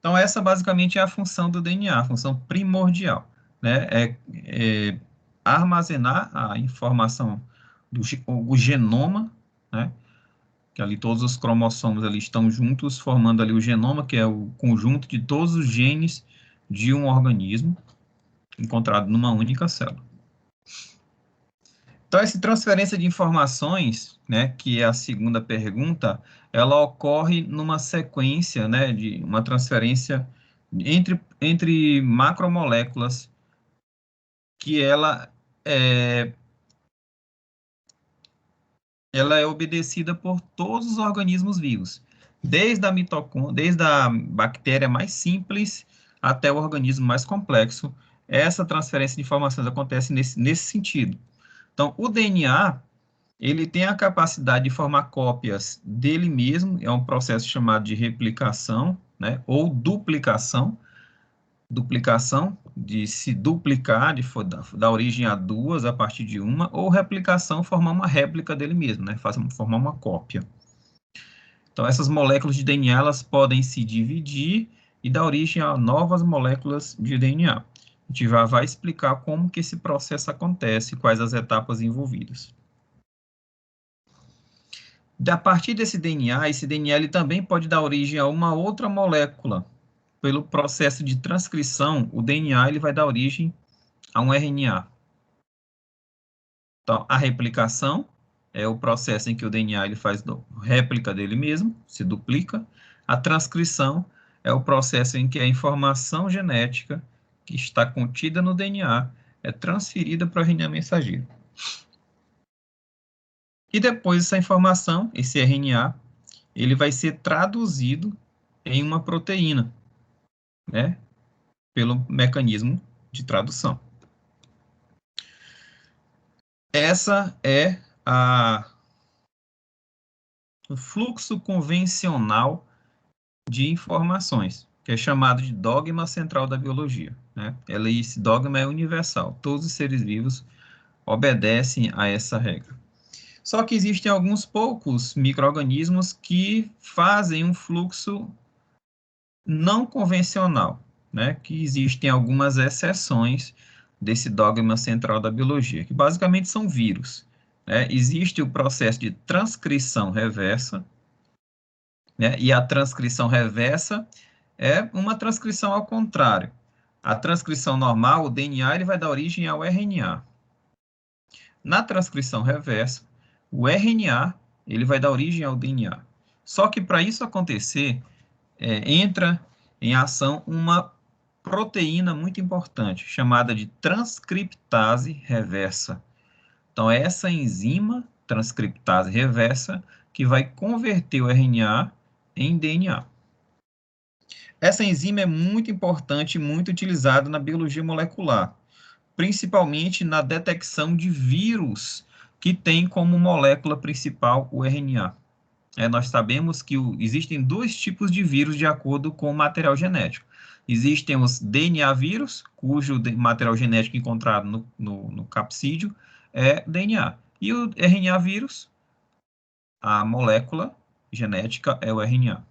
Então, essa basicamente é a função do DNA, a função primordial, né? É armazenar a informação o genoma, né? Que ali todos os cromossomos ali estão juntos, formando ali o genoma, que é o conjunto de todos os genes de um organismo encontrado numa única célula. Então, essa transferência de informações, né, que é a segunda pergunta, ela ocorre numa sequência, né, de uma transferência entre macromoléculas que ela é obedecida por todos os organismos vivos, desde a mitocôndria, desde a bactéria mais simples até o organismo mais complexo. Essa transferência de informações acontece nesse sentido. Então, o DNA, ele tem a capacidade de formar cópias dele mesmo, é um processo chamado de replicação, né, ou duplicação, de se duplicar, de dar origem a duas a partir de uma, ou replicação, formar uma réplica dele mesmo, né, formar uma cópia. Então, essas moléculas de DNA, elas podem se dividir e dar origem a novas moléculas de DNA. A gente já vai explicar como que esse processo acontece, quais as etapas envolvidas. A partir desse DNA, esse DNA ele também pode dar origem a uma outra molécula. Pelo processo de transcrição, o DNA ele vai dar origem a um RNA. Então, a replicação é o processo em que o DNA ele faz réplica dele mesmo, se duplica. A transcrição é o processo em que a informação genética que está contida no DNA é transferida para o RNA mensageiro. E depois essa informação, esse RNA, ele vai ser traduzido em uma proteína, né, pelo mecanismo de tradução. Essa é o fluxo convencional de informações, que é chamado de dogma central da biologia, né? Esse dogma é universal, todos os seres vivos obedecem a essa regra. Só que existem alguns poucos micro-organismos que fazem um fluxo não convencional, né? Que existem algumas exceções desse dogma central da biologia, que basicamente são vírus, né? Existe o processo de transcrição reversa, né? E a transcrição reversa é uma transcrição ao contrário. A transcrição normal, o DNA, ele vai dar origem ao RNA. Na transcrição reversa, o RNA, ele vai dar origem ao DNA. Só que para isso acontecer, entra em ação uma proteína muito importante, chamada de transcriptase reversa. Então, é essa enzima, transcriptase reversa, que vai converter o RNA em DNA. Essa enzima é muito importante e muito utilizada na biologia molecular, principalmente na detecção de vírus que tem como molécula principal o RNA. Nós sabemos que existem dois tipos de vírus de acordo com o material genético. Existem os DNA vírus, cujo material genético encontrado no capsídeo é DNA. E o RNA vírus, a molécula genética é o RNA.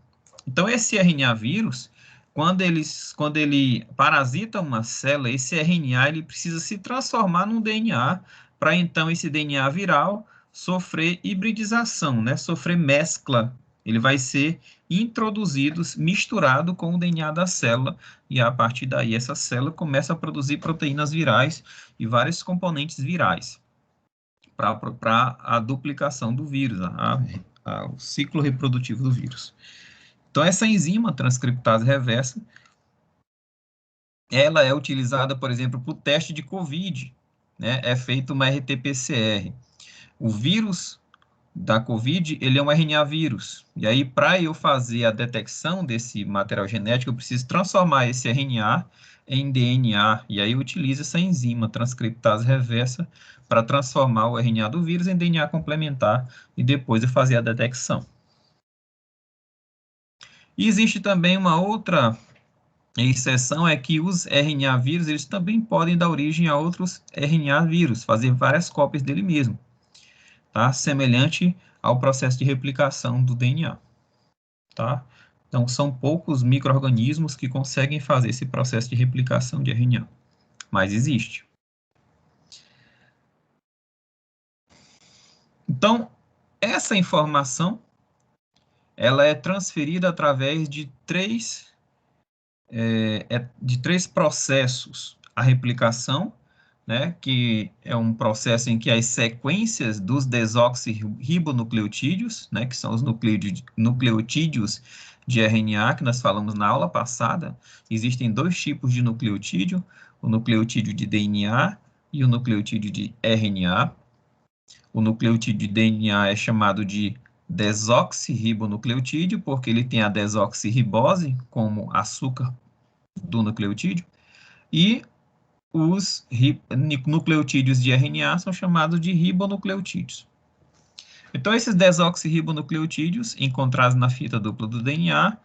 Então, esse RNA vírus, quando ele parasita uma célula, esse RNA ele precisa se transformar num DNA, para então esse DNA viral sofrer hibridização, né? Sofrer mescla. Ele vai ser introduzido, misturado com o DNA da célula, e a partir daí essa célula começa a produzir proteínas virais e vários componentes virais para a duplicação do vírus, o ciclo reprodutivo do vírus. Então, essa enzima transcriptase reversa, ela é utilizada, por exemplo, para o teste de COVID, né? É feito uma RT-PCR. O vírus da COVID, ele é um RNA vírus. E aí, para eu fazer a detecção desse material genético, eu preciso transformar esse RNA em DNA. E aí, eu utilizo essa enzima transcriptase reversa para transformar o RNA do vírus em DNA complementar e depois eu fazer a detecção. E existe também uma outra exceção, é que os RNA vírus, eles também podem dar origem a outros RNA vírus, fazer várias cópias dele mesmo, tá? Semelhante ao processo de replicação do DNA, tá? Então, são poucos micro-organismos que conseguem fazer esse processo de replicação de RNA, mas existe. Então, essa informação, ela é transferida através de três processos. A replicação, né, que é um processo em que as sequências dos desoxirribonucleotídeos, né, que são os nucleotídeos de RNA, que nós falamos na aula passada, existem dois tipos de nucleotídeo, o nucleotídeo de DNA e o nucleotídeo de RNA. O nucleotídeo de DNA é chamado de desoxirribonucleotídeo, porque ele tem a desoxirribose como açúcar do nucleotídeo, e os nucleotídeos de RNA são chamados de ribonucleotídeos. Então, esses desoxirribonucleotídeos, encontrados na fita dupla do DNA,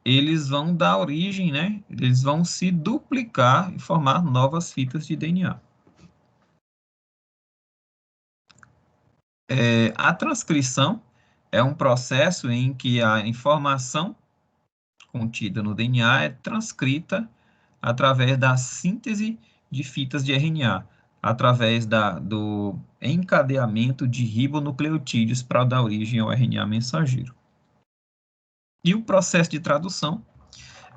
eles vão dar origem, né? Eles vão se duplicar e formar novas fitas de DNA. A transcrição é um processo em que a informação contida no DNA é transcrita através da síntese de fitas de RNA, através do encadeamento de ribonucleotídeos para dar origem ao RNA mensageiro. E o processo de tradução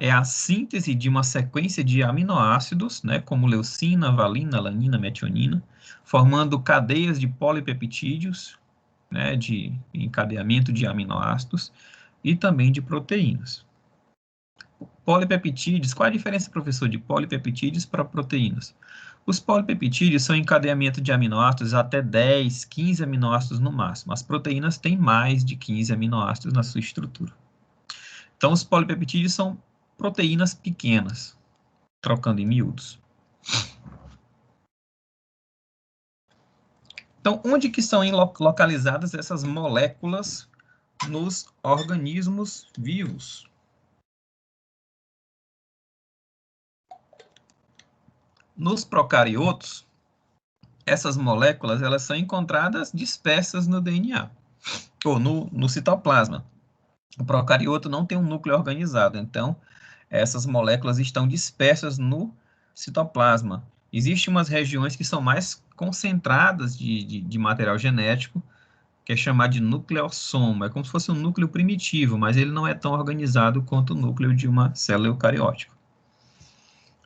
é a síntese de uma sequência de aminoácidos, né, como leucina, valina, alanina, metionina, formando cadeias de polipeptídeos, né, de encadeamento de aminoácidos, e também de proteínas. Polipeptídeos, qual a diferença, professor, de polipeptídeos para proteínas? Os polipeptídeos são encadeamento de aminoácidos até 10, 15 aminoácidos no máximo. As proteínas têm mais de 15 aminoácidos na sua estrutura. Então, os polipeptídeos são proteínas pequenas, trocando em miúdos. Então, onde que são localizadas essas moléculas nos organismos vivos? Nos procariotos, essas moléculas elas são encontradas dispersas no DNA, ou no citoplasma. O procarioto não tem um núcleo organizado, então essas moléculas estão dispersas no citoplasma. Existem umas regiões que são mais concentradas de material genético, que é chamado de nucleossoma. É como se fosse um núcleo primitivo, mas ele não é tão organizado quanto o núcleo de uma célula eucariótica.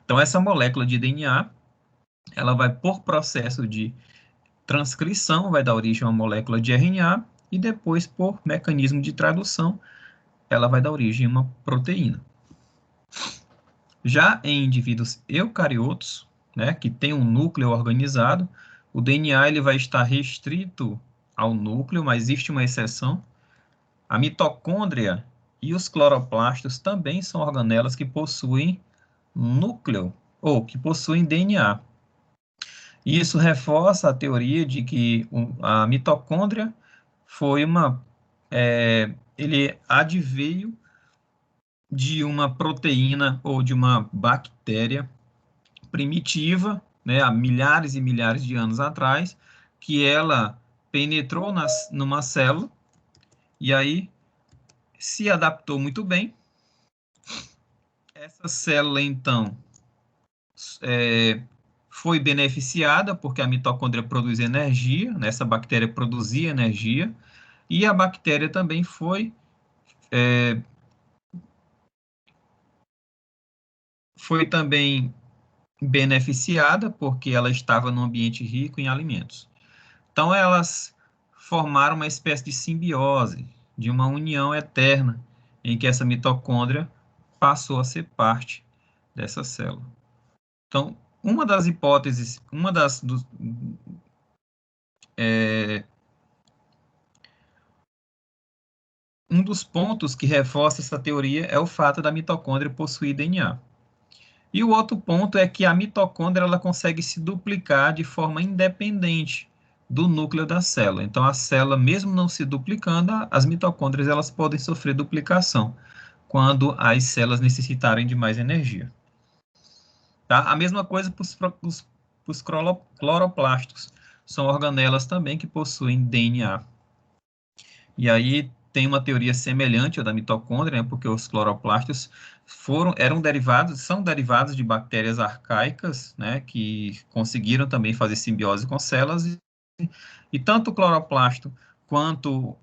Então, essa molécula de DNA, ela vai, por processo de transcrição, vai dar origem a uma molécula de RNA, e depois, por mecanismo de tradução, ela vai dar origem a uma proteína. Já em indivíduos eucariotos, né, que tem um núcleo organizado, o DNA ele vai estar restrito ao núcleo, mas existe uma exceção. A mitocôndria e os cloroplastos também são organelas que possuem núcleo, ou que possuem DNA. E isso reforça a teoria de que a mitocôndria foi ele adveio de uma proteína ou de uma bactéria primitiva, né, há milhares e milhares de anos atrás, que ela penetrou numa célula e aí se adaptou muito bem. Essa célula, então, foi beneficiada porque a mitocôndria produz energia, né, essa bactéria produzia energia, e a bactéria também foi também beneficiada porque ela estava num ambiente rico em alimentos. Então, elas formaram uma espécie de simbiose, de uma união eterna, em que essa mitocôndria passou a ser parte dessa célula. Então, uma das hipóteses, um dos pontos que reforça essa teoria é o fato da mitocôndria possuir DNA. E o outro ponto é que a mitocôndria ela consegue se duplicar de forma independente do núcleo da célula. Então, a célula, mesmo não se duplicando, as mitocôndrias elas podem sofrer duplicação quando as células necessitarem de mais energia. Tá? A mesma coisa para os cloroplastos. São organelas também que possuem DNA. E aí tem uma teoria semelhante à da mitocôndria, né, porque os cloroplastos são derivados de bactérias arcaicas, né, que conseguiram também fazer simbiose com células, e tanto o cloroplasto quanto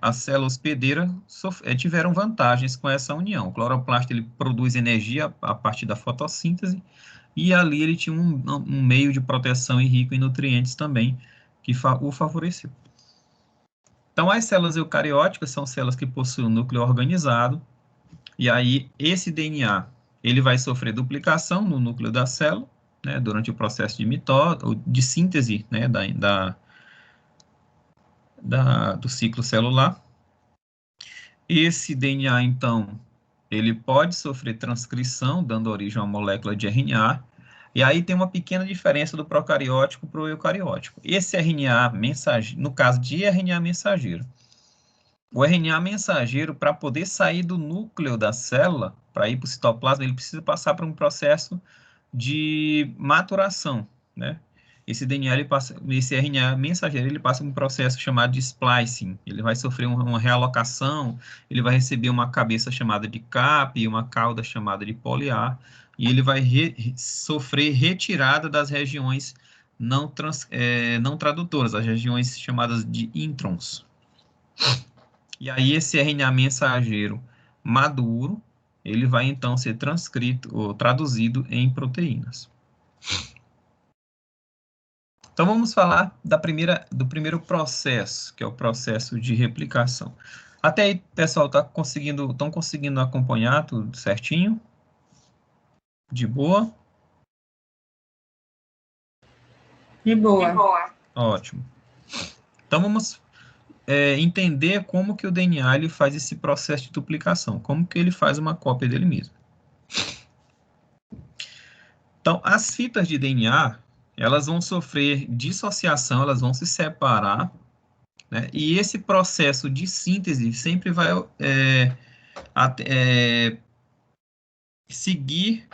a célula hospedeira tiveram vantagens com essa união. O cloroplasto ele produz energia a partir da fotossíntese, e ali ele tinha um meio de proteção e rico em nutrientes também, que o favoreceu. Então, as células eucarióticas são células que possuem um núcleo organizado, e aí esse DNA ele vai sofrer duplicação no núcleo da célula, né, durante o processo de mitose, de síntese, né, do ciclo celular. Esse DNA, então, ele pode sofrer transcrição, dando origem a uma molécula de RNA, e aí tem uma pequena diferença do procariótico para o eucariótico. Esse RNA mensageiro, no caso de RNA mensageiro, o RNA mensageiro, para poder sair do núcleo da célula, para ir para o citoplasma, ele precisa passar por um processo de maturação, né? Esse DNA, esse RNA mensageiro, ele passa por um processo chamado de splicing. Ele vai sofrer uma realocação, ele vai receber uma cabeça chamada de CAP e uma cauda chamada de poliar, e ele vai sofrer retirada das regiões não tradutoras, as regiões chamadas de introns. E aí esse RNA mensageiro maduro, ele vai então ser transcrito ou traduzido em proteínas. Então vamos falar do primeiro processo, que é o processo de replicação. Até aí, pessoal, estão conseguindo acompanhar tudo certinho? De boa? De boa. Ótimo. Então vamos entender como que o DNA ele faz esse processo de duplicação, como que ele faz uma cópia dele mesmo. Então, as fitas de DNA, elas vão sofrer dissociação, elas vão se separar, né? E esse processo de síntese sempre vai seguir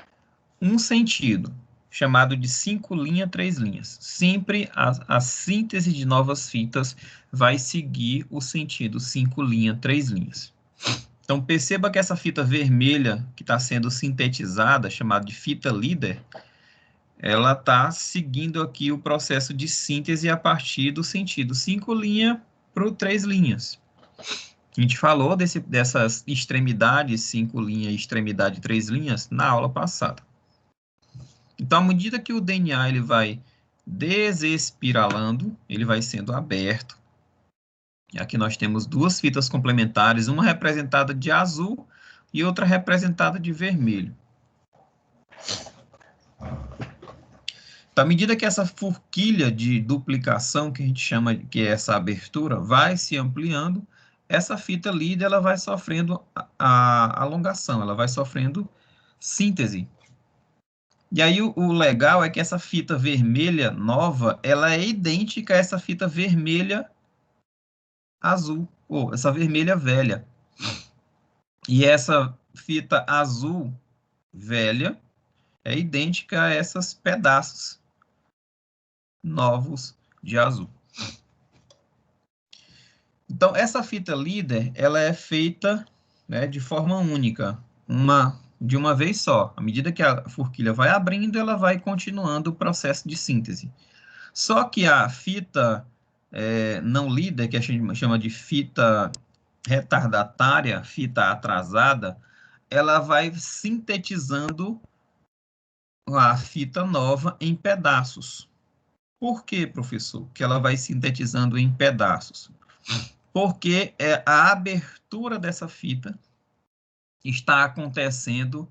um sentido, chamado de 5 linhas, 3 linhas. Sempre a síntese de novas fitas vai seguir o sentido 5 linhas, 3 linhas. Então, perceba que essa fita vermelha que está sendo sintetizada, chamada de fita líder, ela está seguindo aqui o processo de síntese a partir do sentido 5 linhas para 3 linhas. A gente falou dessas extremidades, 5 linhas e extremidade 3 linhas, na aula passada. Então, à medida que o DNA ele vai desespiralando, ele vai sendo aberto. E aqui nós temos duas fitas complementares, uma representada de azul e outra representada de vermelho. Então, à medida que essa forquilha de duplicação, que a gente chama que é essa abertura, vai se ampliando, essa fita líder ela vai sofrendo a alongação, ela vai sofrendo síntese. E aí o legal é que essa fita vermelha nova, ela é idêntica a essa fita vermelha azul, ou essa vermelha velha. E essa fita azul velha é idêntica a esses pedaços novos de azul. Então, essa fita líder, ela é feita, né, de forma única, de uma vez só. À medida que a forquilha vai abrindo, ela vai continuando o processo de síntese. Só que a fita não líder, que a gente chama de fita retardatária, fita atrasada, ela vai sintetizando a fita nova em pedaços. Por quê, professor? Que ela vai sintetizando em pedaços. Porque a abertura dessa fita está acontecendo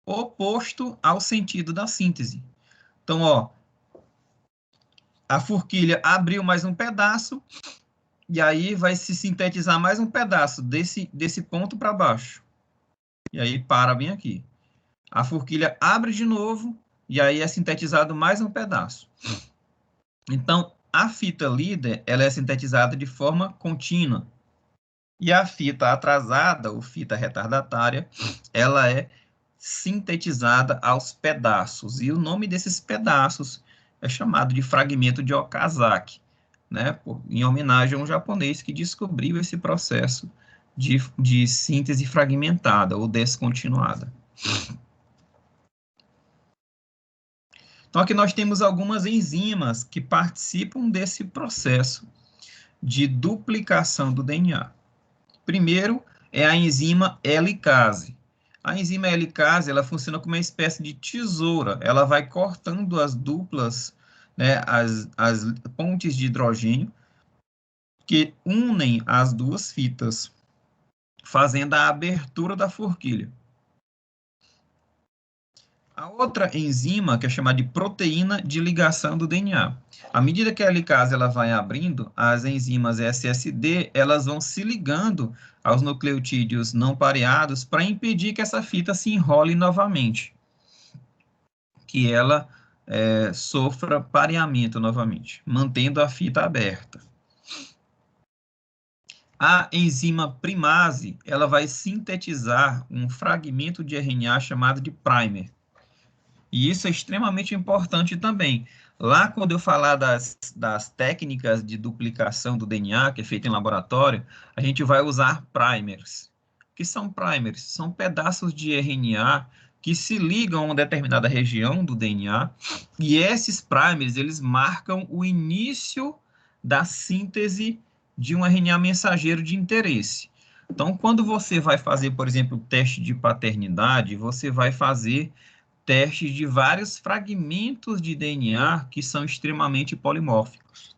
oposto ao sentido da síntese. Então, ó, a forquilha abriu mais um pedaço, e aí vai se sintetizar mais um pedaço desse ponto para baixo. E aí para bem aqui. A forquilha abre de novo, e aí é sintetizado mais um pedaço. Então, a fita líder, ela é sintetizada de forma contínua. E a fita atrasada, ou fita retardatária, ela é sintetizada aos pedaços. E o nome desses pedaços é chamado de fragmento de Okazaki. né, em homenagem a um japonês que descobriu esse processo de síntese fragmentada ou descontinuada. Então, aqui nós temos algumas enzimas que participam desse processo de duplicação do DNA. Primeiro é a enzima helicase. A enzima helicase, ela funciona como uma espécie de tesoura. Ela vai cortando as duplas, né, as pontes de hidrogênio que unem as duas fitas, fazendo a abertura da forquilha. A outra enzima, que é chamada de proteína de ligação do DNA. À medida que a helicase ela vai abrindo, as enzimas SSD, elas vão se ligando aos nucleotídeos não pareados para impedir que essa fita se enrole novamente, que ela sofra pareamento novamente, mantendo a fita aberta. A enzima primase, ela vai sintetizar um fragmento de RNA chamado de primer. E isso é extremamente importante também. Lá, quando eu falar das técnicas de duplicação do DNA, que é feito em laboratório, a gente vai usar primers. O que são primers? São pedaços de RNA que se ligam a uma determinada região do DNA, e esses primers, eles marcam o início da síntese de um RNA mensageiro de interesse. Então, quando você vai fazer, por exemplo, o teste de paternidade, você vai fazer testes de vários fragmentos de DNA que são extremamente polimórficos.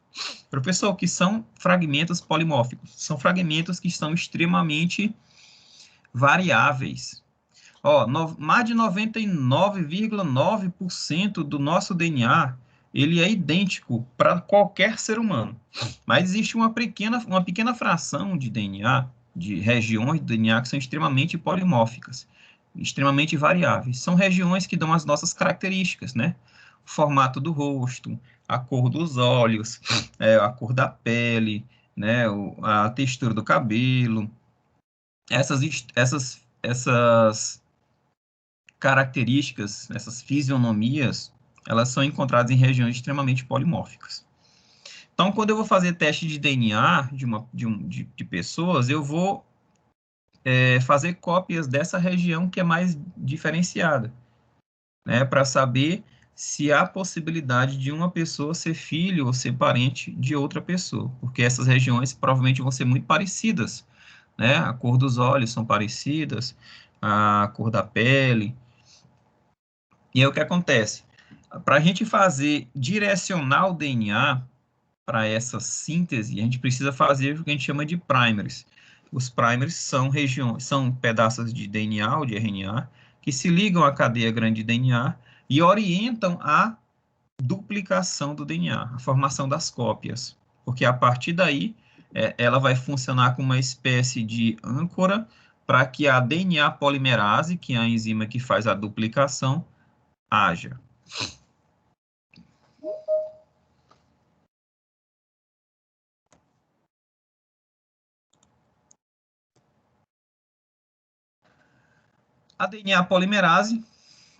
Professor, o que são fragmentos polimórficos? São fragmentos que são extremamente variáveis. Mais de 99,9% do nosso DNA, ele é idêntico para qualquer ser humano. Mas existe uma pequena fração de DNA, de regiões do DNA que são extremamente polimórficas, extremamente variáveis. São regiões que dão as nossas características, né? O formato do rosto, a cor dos olhos, a cor da pele, né? A textura do cabelo. Essas características, essas fisionomias, elas são encontradas em regiões extremamente polimórficas. Então, quando eu vou fazer teste de DNA de pessoas, eu vou fazer cópias dessa região que é mais diferenciada, né, para saber se há possibilidade de uma pessoa ser filho ou ser parente de outra pessoa, porque essas regiões provavelmente vão ser muito parecidas, né, a cor dos olhos são parecidas, a cor da pele. E aí o que acontece? Para a gente direcionar o DNA para essa síntese, a gente precisa fazer o que a gente chama de primers. Os primers são pedaços de DNA ou de RNA que se ligam à cadeia grande de DNA e orientam a duplicação do DNA, a formação das cópias. Porque a partir daí, ela vai funcionar como uma espécie de âncora para que a DNA polimerase, que é a enzima que faz a duplicação, haja. A DNA polimerase,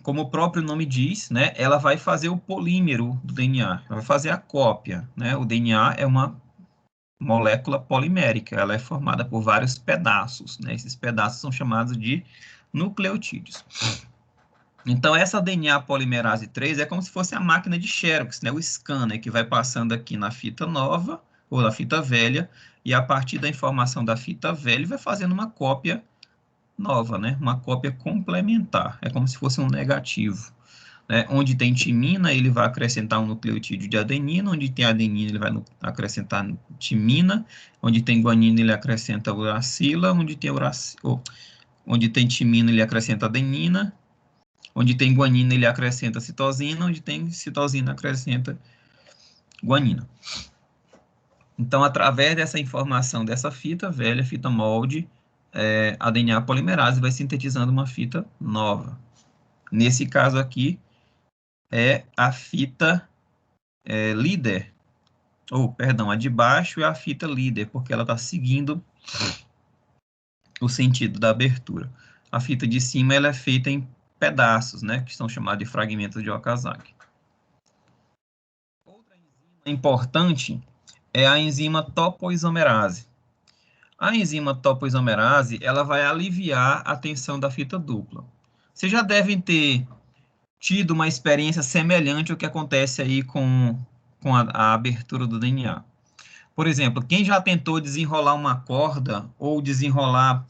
como o próprio nome diz, né, ela vai fazer o polímero do DNA, ela vai fazer a cópia, né? O DNA é uma molécula polimérica, ela é formada por vários pedaços, né? Esses pedaços são chamados de nucleotídeos. Então, essa DNA polimerase 3 é como se fosse a máquina de Xerox, né? O scanner que vai passando aqui na fita nova ou na fita velha, e a partir da informação da fita velha vai fazendo uma cópia nova, né? Uma cópia complementar, é como se fosse um negativo. Né? Onde tem timina, ele vai acrescentar um nucleotídeo de adenina, onde tem adenina, ele vai acrescentar timina, onde tem guanina, ele acrescenta uracila, onde tem timina, ele acrescenta adenina, onde tem guanina, ele acrescenta citosina, onde tem citosina, acrescenta guanina. Então, através dessa informação dessa fita velha, fita molde, a DNA polimerase vai sintetizando uma fita nova. Nesse caso aqui, é a fita líder, a de baixo é a fita líder, porque ela está seguindo o sentido da abertura. A fita de cima ela é feita em pedaços, né, que são chamados de fragmentos de Okazaki. Outra enzima importante é a enzima topoisomerase. A enzima topoisomerase, ela vai aliviar a tensão da fita dupla. Vocês já devem ter tido uma experiência semelhante ao que acontece aí com a abertura do DNA. Por exemplo, quem já tentou desenrolar uma corda ou desenrolar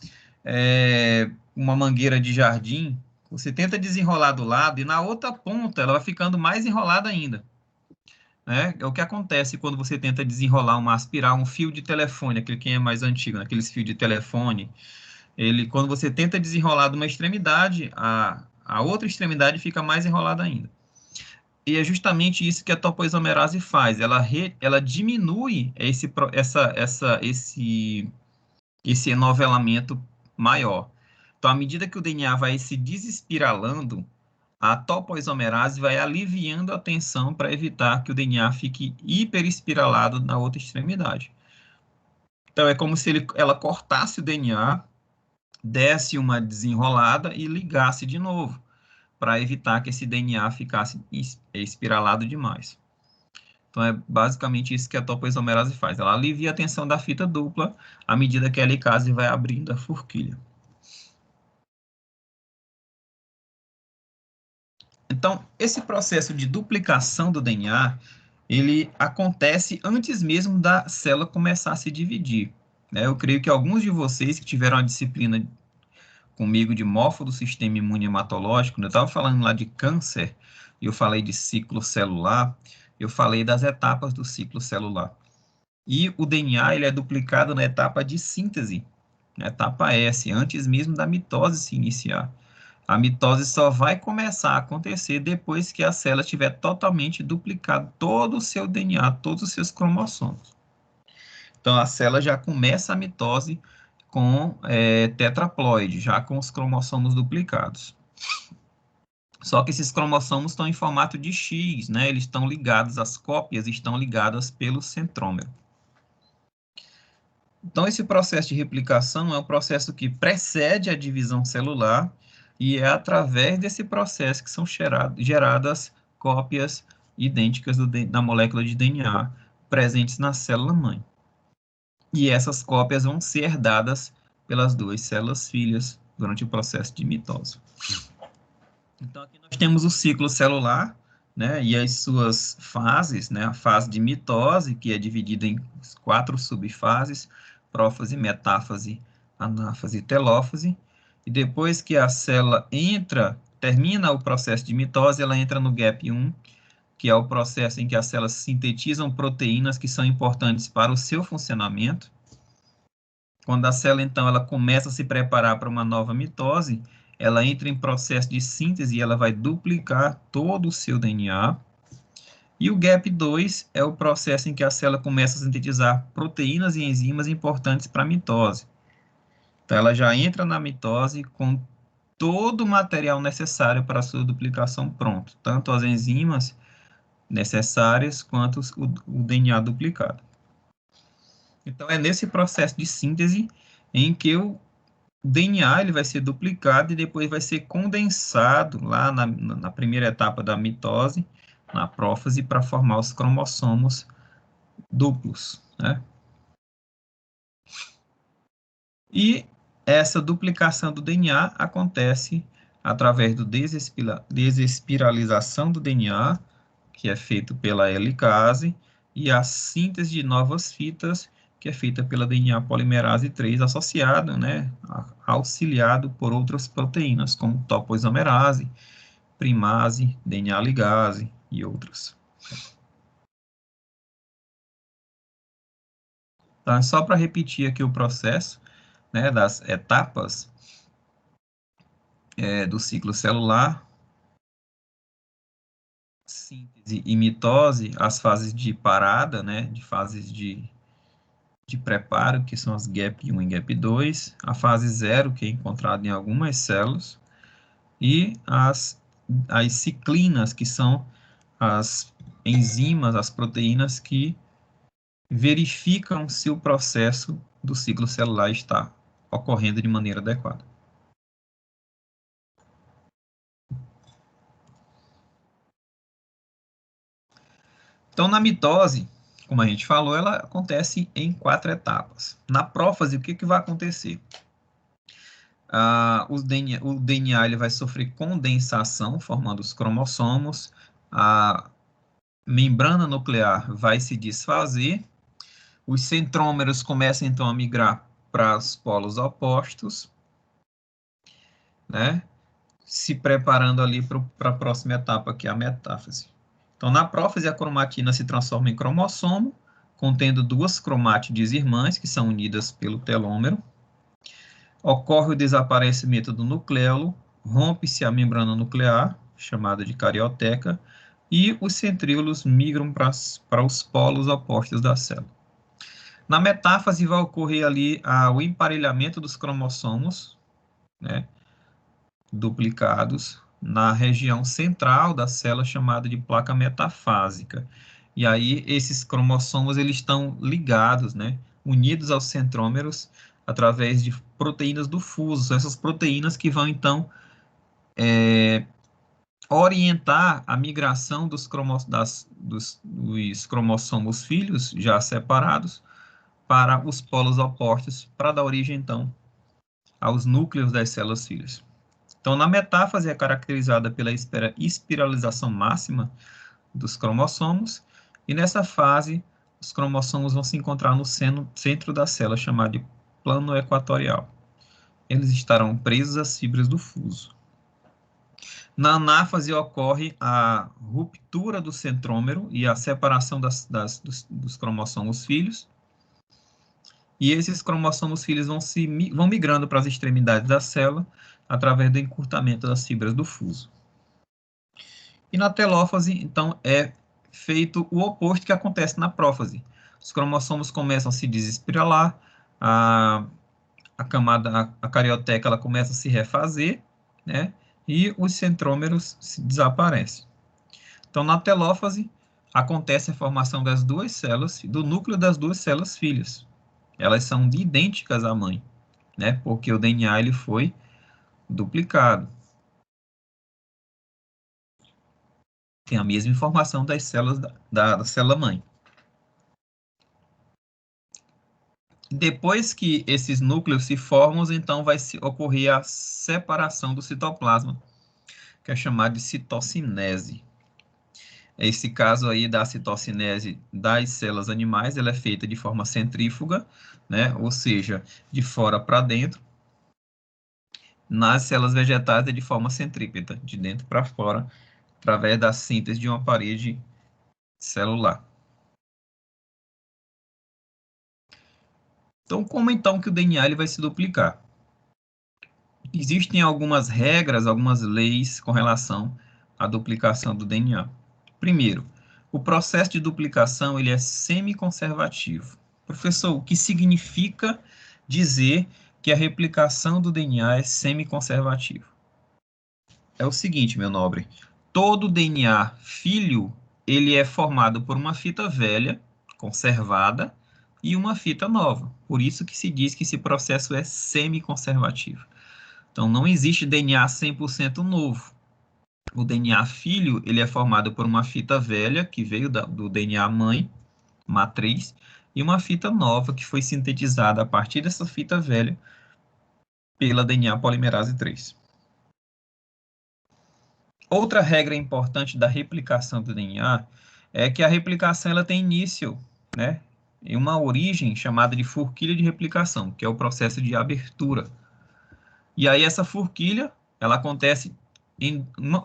uma mangueira de jardim, você tenta desenrolar do lado e na outra ponta ela vai ficando mais enrolada ainda. Né? É o que acontece quando você tenta desenrolar aspirar um fio de telefone, aquele que é mais antigo, né? Aqueles fios de telefone. Quando você tenta desenrolar de uma extremidade, a outra extremidade fica mais enrolada ainda. E é justamente isso que a topoisomerase faz. Ela diminui esse enovelamento maior. Então, à medida que o DNA vai se desespiralando, a topoisomerase vai aliviando a tensão para evitar que o DNA fique hiperespiralado na outra extremidade. Então, é como se ela cortasse o DNA, desse uma desenrolada e ligasse de novo, para evitar que esse DNA ficasse espiralado demais. Então, é basicamente isso que a topoisomerase faz. Ela alivia a tensão da fita dupla à medida que a helicase vai abrindo a forquilha. Então, esse processo de duplicação do DNA, ele acontece antes mesmo da célula começar a se dividir. Né? Eu creio que alguns de vocês que tiveram a disciplina comigo de morfo do sistema imune hematológico, quando eu estava falando lá de câncer, e eu falei de ciclo celular, eu falei das etapas do ciclo celular. E o DNA ele é duplicado na etapa de síntese, na etapa S, antes mesmo da mitose se iniciar. A mitose só vai começar a acontecer depois que a célula tiver totalmente duplicado todo o seu DNA, todos os seus cromossomos. Então, a célula já começa a mitose com tetraploide, já com os cromossomos duplicados. Só que esses cromossomos estão em formato de X, né? Eles estão ligados, as cópias estão ligadas pelo centrômero. Então, esse processo de replicação é um processo que precede a divisão celular e é através desse processo que são geradas cópias idênticas da molécula de DNA presentes na célula-mãe. E essas cópias vão ser herdadas pelas duas células filhas durante o processo de mitose. Então, aqui nós temos o ciclo celular, né, e as suas fases, né, a fase de mitose, que é dividida em 4 subfases, prófase, metáfase, anáfase e telófase, e depois que a célula termina o processo de mitose, ela entra no gap 1, que é o processo em que as células sintetizam proteínas que são importantes para o seu funcionamento. Quando a célula, então, ela começa a se preparar para uma nova mitose, ela entra em processo de síntese e ela vai duplicar todo o seu DNA. E o gap 2 é o processo em que a célula começa a sintetizar proteínas e enzimas importantes para a mitose. Então, ela já entra na mitose com todo o material necessário para a sua duplicação pronto, tanto as enzimas necessárias quanto o DNA duplicado. Então, é nesse processo de síntese em que o DNA ele vai ser duplicado e depois vai ser condensado lá na primeira etapa da mitose, na prófase, para formar os cromossomos duplos, né? E essa duplicação do DNA acontece através do desespiralização do DNA, que é feito pela helicase, e a síntese de novas fitas, que é feita pela DNA polimerase 3 associada, né, auxiliado por outras proteínas, como topoisomerase, primase, DNA ligase e outras. Então, só para repetir aqui o processo, né, das etapas do ciclo celular, síntese e mitose, as fases de parada, né, de fases de preparo, que são as GAP 1 e GAP 2, a fase 0, que é encontrada em algumas células, e as ciclinas, que são as enzimas, as proteínas que verificam se o processo do ciclo celular está ocorrendo de maneira adequada. Então, na mitose, como a gente falou, ela acontece em 4 etapas. Na prófase, o que vai acontecer? O DNA ele vai sofrer condensação, formando os cromossomos, a membrana nuclear vai se desfazer, os centrômeros começam então a migrar para os polos opostos, né? Se preparando ali para a próxima etapa, que é a metáfase. Então, na prófase, a cromatina se transforma em cromossomo, contendo 2 cromátides irmãs, que são unidas pelo telômero. Ocorre o desaparecimento do nucleolo, rompe-se a membrana nuclear, chamada de carioteca, e os centríolos migram para os polos opostos da célula. Na metáfase vai ocorrer ali o emparelhamento dos cromossomos, né, duplicados, na região central da célula chamada de placa metafásica. E aí esses cromossomos eles estão ligados, né, unidos aos centrômeros através de proteínas do fuso. São essas proteínas que vão então orientar a migração dos cromossomos filhos já separados para os polos opostos, para dar origem então aos núcleos das células filhas. Então, na metáfase é caracterizada pela espiralização máxima dos cromossomos, e nessa fase, os cromossomos vão se encontrar no centro da célula, chamado de plano equatorial. Eles estarão presos às fibras do fuso. Na anáfase ocorre a ruptura do centrômero e a separação dos cromossomos filhos, e esses cromossomos filhos vão migrando para as extremidades da célula, através do encurtamento das fibras do fuso. E na telófase, então, é feito o oposto que acontece na prófase. Os cromossomos começam a se desespiralar, a carioteca ela começa a se refazer, né? E os centrômeros desaparecem. Então, na telófase, acontece a formação das 2 células, do núcleo das 2 células filhas. Elas são idênticas à mãe, né? Porque o DNA ele foi duplicado. Tem a mesma informação das células da célula mãe. Depois que esses núcleos se formam, então vai ocorrer a separação do citoplasma, que é chamada de citocinese. Esse caso aí da citocinese das células animais, ela é feita de forma centrífuga, né? Ou seja, de fora para dentro. Nas células vegetais é de forma centrípeta, de dentro para fora, através da síntese de uma parede celular. Então, como então que o DNA ele vai se duplicar? Existem algumas regras, algumas leis com relação à duplicação do DNA. Primeiro, o processo de duplicação ele é semi-conservativo. Professor, o que significa dizer que a replicação do DNA é semi-conservativo? É o seguinte, meu nobre, todo DNA filho, ele é formado por uma fita velha, conservada, e uma fita nova. Por isso que se diz que esse processo é semi-conservativo. Então, não existe DNA 100% novo. O DNA filho, ele é formado por uma fita velha, que veio do DNA mãe, matriz, e uma fita nova, que foi sintetizada a partir dessa fita velha pela DNA polimerase 3. Outra regra importante da replicação do DNA é que a replicação ela tem início, né, em uma origem chamada de forquilha de replicação, que é o processo de abertura. E aí essa forquilha, ela acontece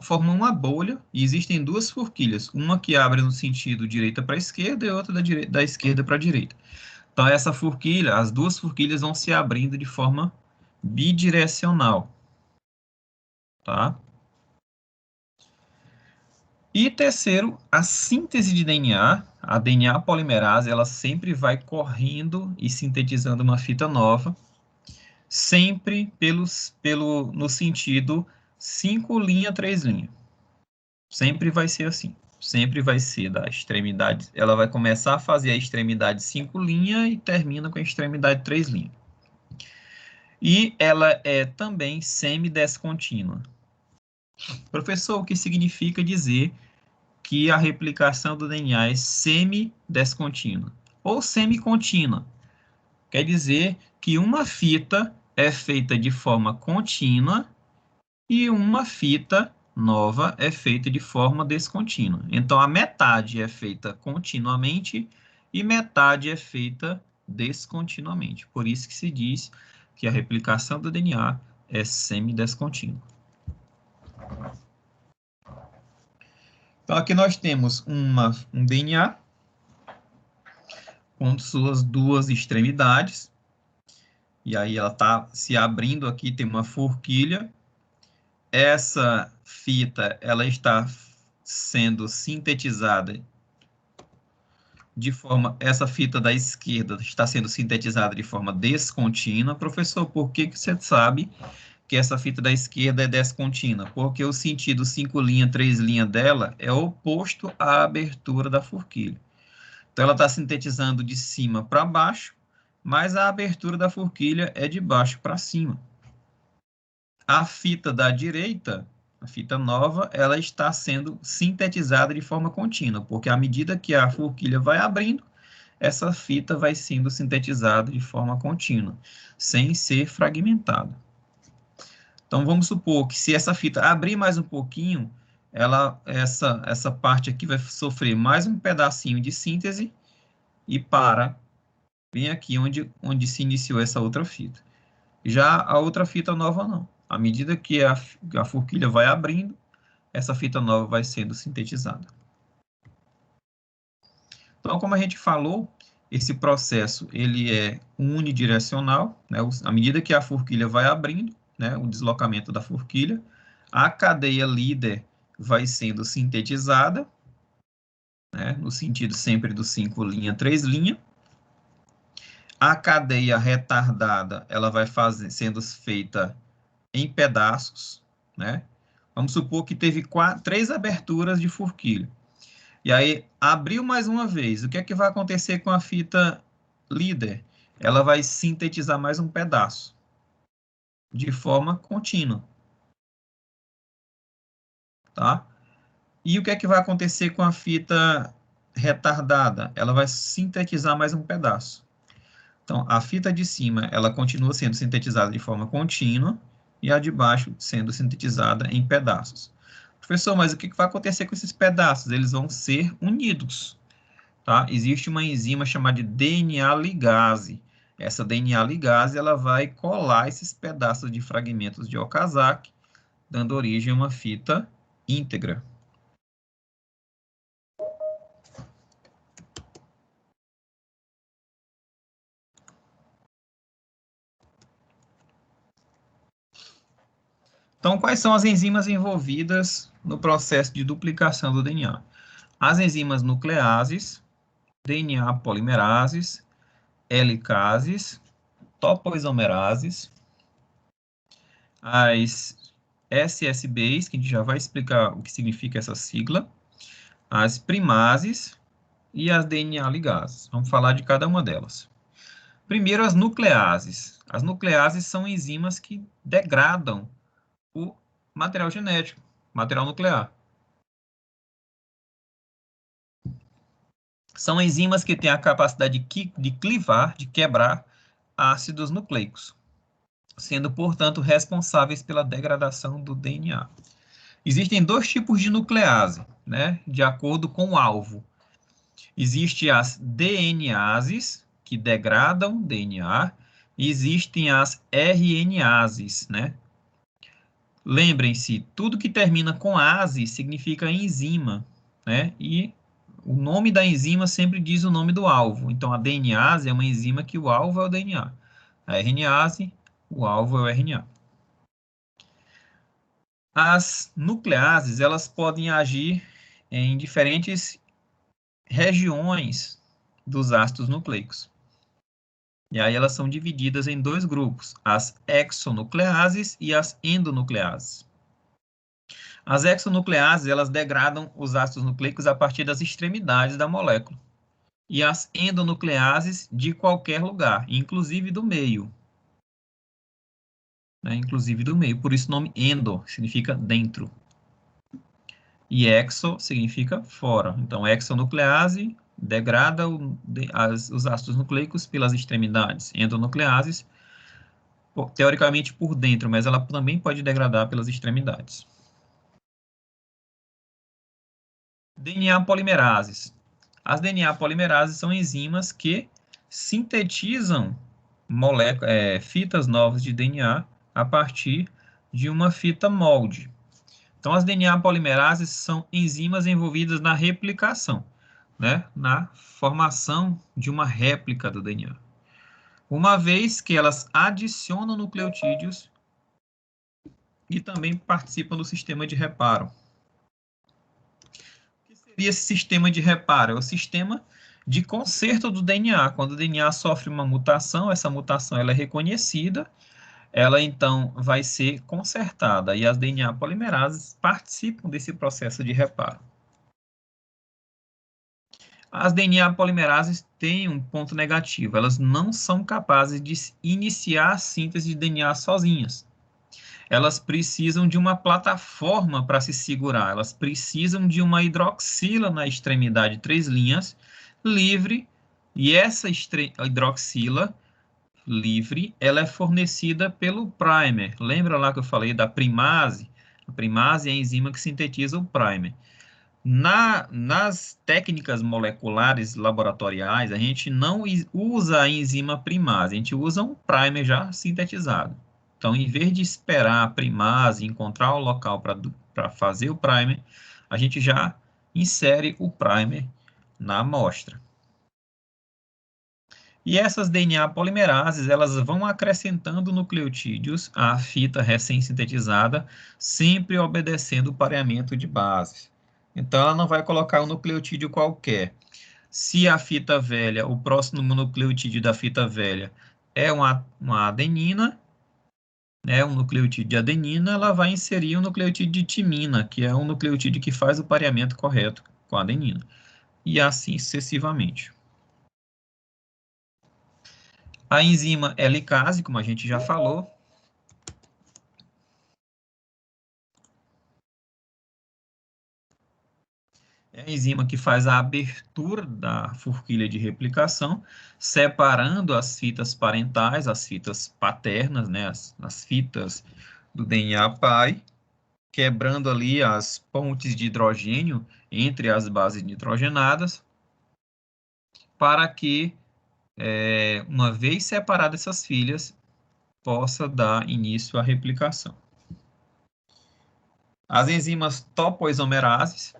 forma uma bolha, e existem 2 forquilhas, uma que abre no sentido direita para esquerda e outra da esquerda para a direita. Então essa forquilha, as 2 forquilhas vão se abrindo de forma bidirecional, tá? E terceiro, a síntese de DNA, a DNA polimerase, ela sempre vai correndo e sintetizando uma fita nova, sempre no sentido 5 linha, 3 linha. Sempre vai ser assim. Sempre vai ser da extremidade. Ela vai começar a fazer a extremidade 5 linha e termina com a extremidade 3 linha. E ela é também semidescontínua. Professor, o que significa dizer que a replicação do DNA é semidescontínua ou semicontínua. Quer dizer que uma fita é feita de forma contínua e uma fita nova é feita de forma descontínua. Então, a metade é feita continuamente e metade é feita descontinuamente. Por isso que se diz que a replicação do DNA é semidescontínua. Então, aqui nós temos um DNA com suas duas extremidades. E aí ela está se abrindo aqui, tem uma forquilha. Essa fita, ela está sendo sintetizada essa fita da esquerda está sendo sintetizada de forma descontínua. Professor, por que você sabe que essa fita da esquerda é descontínua? Porque o sentido 5 linha, 3 linha dela é oposto à abertura da forquilha. Então, ela está sintetizando de cima para baixo, mas a abertura da forquilha é de baixo para cima. A fita da direita, a fita nova, ela está sendo sintetizada de forma contínua, porque à medida que a forquilha vai abrindo, essa fita vai sendo sintetizada de forma contínua, sem ser fragmentada. Então, vamos supor que se essa fita abrir mais um pouquinho, essa parte aqui vai sofrer mais um pedacinho de síntese e para bem aqui onde se iniciou essa outra fita. Já a outra fita nova não. À medida que a forquilha vai abrindo, essa fita nova vai sendo sintetizada. Então, como a gente falou, esse processo ele é unidirecional, né? À medida que a forquilha vai abrindo, né, o deslocamento da forquilha, a cadeia líder vai sendo sintetizada, né, no sentido sempre do 5 linha, 3 linha. A cadeia retardada, ela vai sendo feita em pedaços, né? Vamos supor que teve 3 aberturas de forquilha. E aí, abriu mais uma vez. O que é que vai acontecer com a fita líder? Ela vai sintetizar mais um pedaço, de forma contínua. Tá? E o que é que vai acontecer com a fita retardada? Ela vai sintetizar mais um pedaço. Então, a fita de cima, ela continua sendo sintetizada de forma contínua, e a de baixo sendo sintetizada em pedaços. Professor, mas o que vai acontecer com esses pedaços? Eles vão ser unidos, tá? Existe uma enzima chamada de DNA ligase. Essa DNA ligase, ela vai colar esses pedaços de fragmentos de Okazaki, dando origem a uma fita íntegra. Então, quais são as enzimas envolvidas no processo de duplicação do DNA? As enzimas nucleases, DNA polimerases, helicases, topoisomerases, as SSBs, que a gente já vai explicar o que significa essa sigla, as primases e as DNA ligases. Vamos falar de cada uma delas. Primeiro, as nucleases. As nucleases são enzimas que degradam o material genético, material nuclear. São enzimas que têm a capacidade de clivar, de quebrar ácidos nucleicos, sendo, portanto, responsáveis pela degradação do DNA. Existem 2 tipos de nuclease, né, de acordo com o alvo. Existem as DNases, que degradam DNA, e existem as RNases, né? Lembrem-se, tudo que termina com ase significa enzima, né? E o nome da enzima sempre diz o nome do alvo. Então, a DNase é uma enzima que o alvo é o DNA. A RNase, o alvo é o RNA. As nucleases, elas podem agir em diferentes regiões dos ácidos nucleicos. E aí elas são divididas em 2 grupos, as exonucleases e as endonucleases. As exonucleases, elas degradam os ácidos nucleicos a partir das extremidades da molécula. E as endonucleases de qualquer lugar, inclusive do meio. Né? Inclusive do meio, por isso o nome endo, significa dentro. e exo significa fora. Então, exonuclease degrada os ácidos nucleicos pelas extremidades. Endonucleases, teoricamente por dentro, mas ela também pode degradar pelas extremidades. DNA polimerases. As DNA polimerases são enzimas que sintetizam fitas novas de DNA a partir de uma fita molde. Então, as DNA polimerases são enzimas envolvidas na replicação, né? Na formação de uma réplica do DNA. Uma vez que elas adicionam nucleotídeos e também participam do sistema de reparo. O que seria esse sistema de reparo? É o sistema de conserto do DNA. Quando o DNA sofre uma mutação, essa mutação ela é reconhecida, ela então vai ser consertada, e as DNA polimerases participam desse processo de reparo. As DNA polimerases têm um ponto negativo, elas não são capazes de iniciar a síntese de DNA sozinhas. Elas precisam de uma plataforma para se segurar, elas precisam de uma hidroxila na extremidade 3 linhas, livre, e essa hidroxila livre, ela é fornecida pelo primer. Lembra lá que eu falei da primase? A primase é a enzima que sintetiza o primer. Nas técnicas moleculares laboratoriais, a gente não usa a enzima primase, a gente usa um primer já sintetizado. Então, em vez de esperar a primase encontrar o local para fazer o primer, a gente já insere o primer na amostra. E essas DNA polimerases, elas vão acrescentando nucleotídeos à fita recém-sintetizada, sempre obedecendo o pareamento de bases. Então, ela não vai colocar um nucleotídeo qualquer. Se a fita velha, o próximo nucleotídeo da fita velha é uma adenina, né, um nucleotídeo de adenina, ela vai inserir um nucleotídeo de timina, que é um nucleotídeo que faz o pareamento correto com a adenina. E assim sucessivamente. A enzima helicase, como a gente já falou, é a enzima que faz a abertura da forquilha de replicação, separando as fitas parentais, as fitas paternas, né, as fitas do DNA pai, quebrando ali as pontes de hidrogênio entre as bases nitrogenadas, para que, uma vez separadas essas filhas, possa dar início à replicação. As enzimas topoisomerases,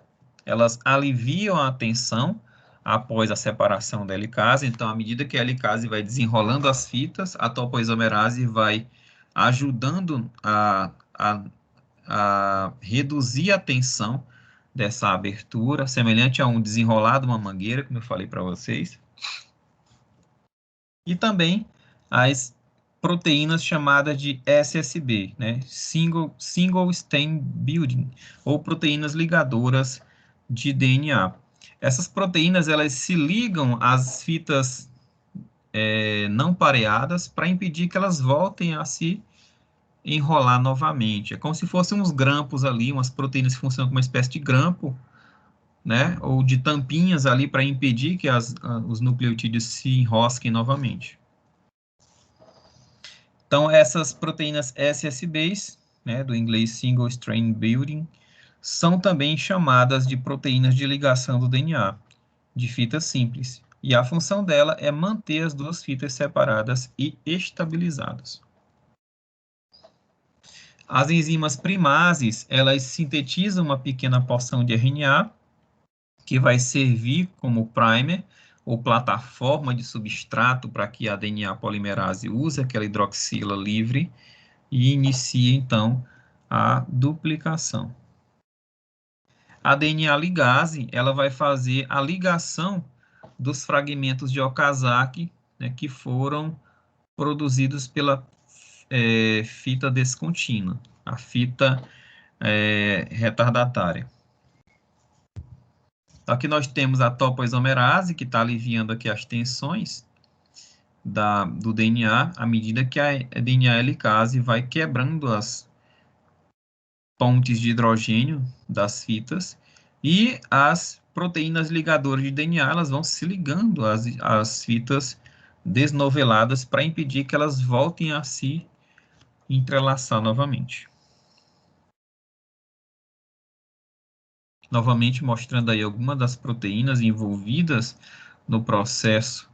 elas aliviam a tensão após a separação da helicase. Então, à medida que a helicase vai desenrolando as fitas, a topoisomerase vai ajudando a reduzir a tensão dessa abertura, semelhante a um desenrolar de uma mangueira, como eu falei para vocês. E também as proteínas chamadas de SSB, né? Single Stain Building, ou proteínas ligadoras de DNA. Essas proteínas, elas se ligam às fitas não pareadas para impedir que elas voltem a se enrolar novamente. É como se fossem uns grampos ali, umas proteínas que funcionam como uma espécie de grampo, né? Ou de tampinhas ali para impedir que os nucleotídeos se enrosquem novamente. Então, essas proteínas SSBs, né, do inglês Single Strain Building, são também chamadas de proteínas de ligação do DNA, de fita simples. E a função dela é manter as duas fitas separadas e estabilizadas. As enzimas primases, elas sintetizam uma pequena porção de RNA, que vai servir como primer, ou plataforma de substrato para que a DNA polimerase use aquela hidroxila livre e inicie, então, a duplicação. A DNA ligase, ela vai fazer a ligação dos fragmentos de Okazaki, né, que foram produzidos pela fita descontínua, a fita retardatária. Aqui nós temos a topoisomerase, que está aliviando aqui as tensões do DNA, à medida que a DNA helicase vai quebrando as pontes de hidrogênio das fitas E as proteínas ligadoras de DNA, elas vão se ligando às fitas desnoveladas para impedir que elas voltem a se entrelaçar novamente. Novamente mostrando aí algumas das proteínas envolvidas no processo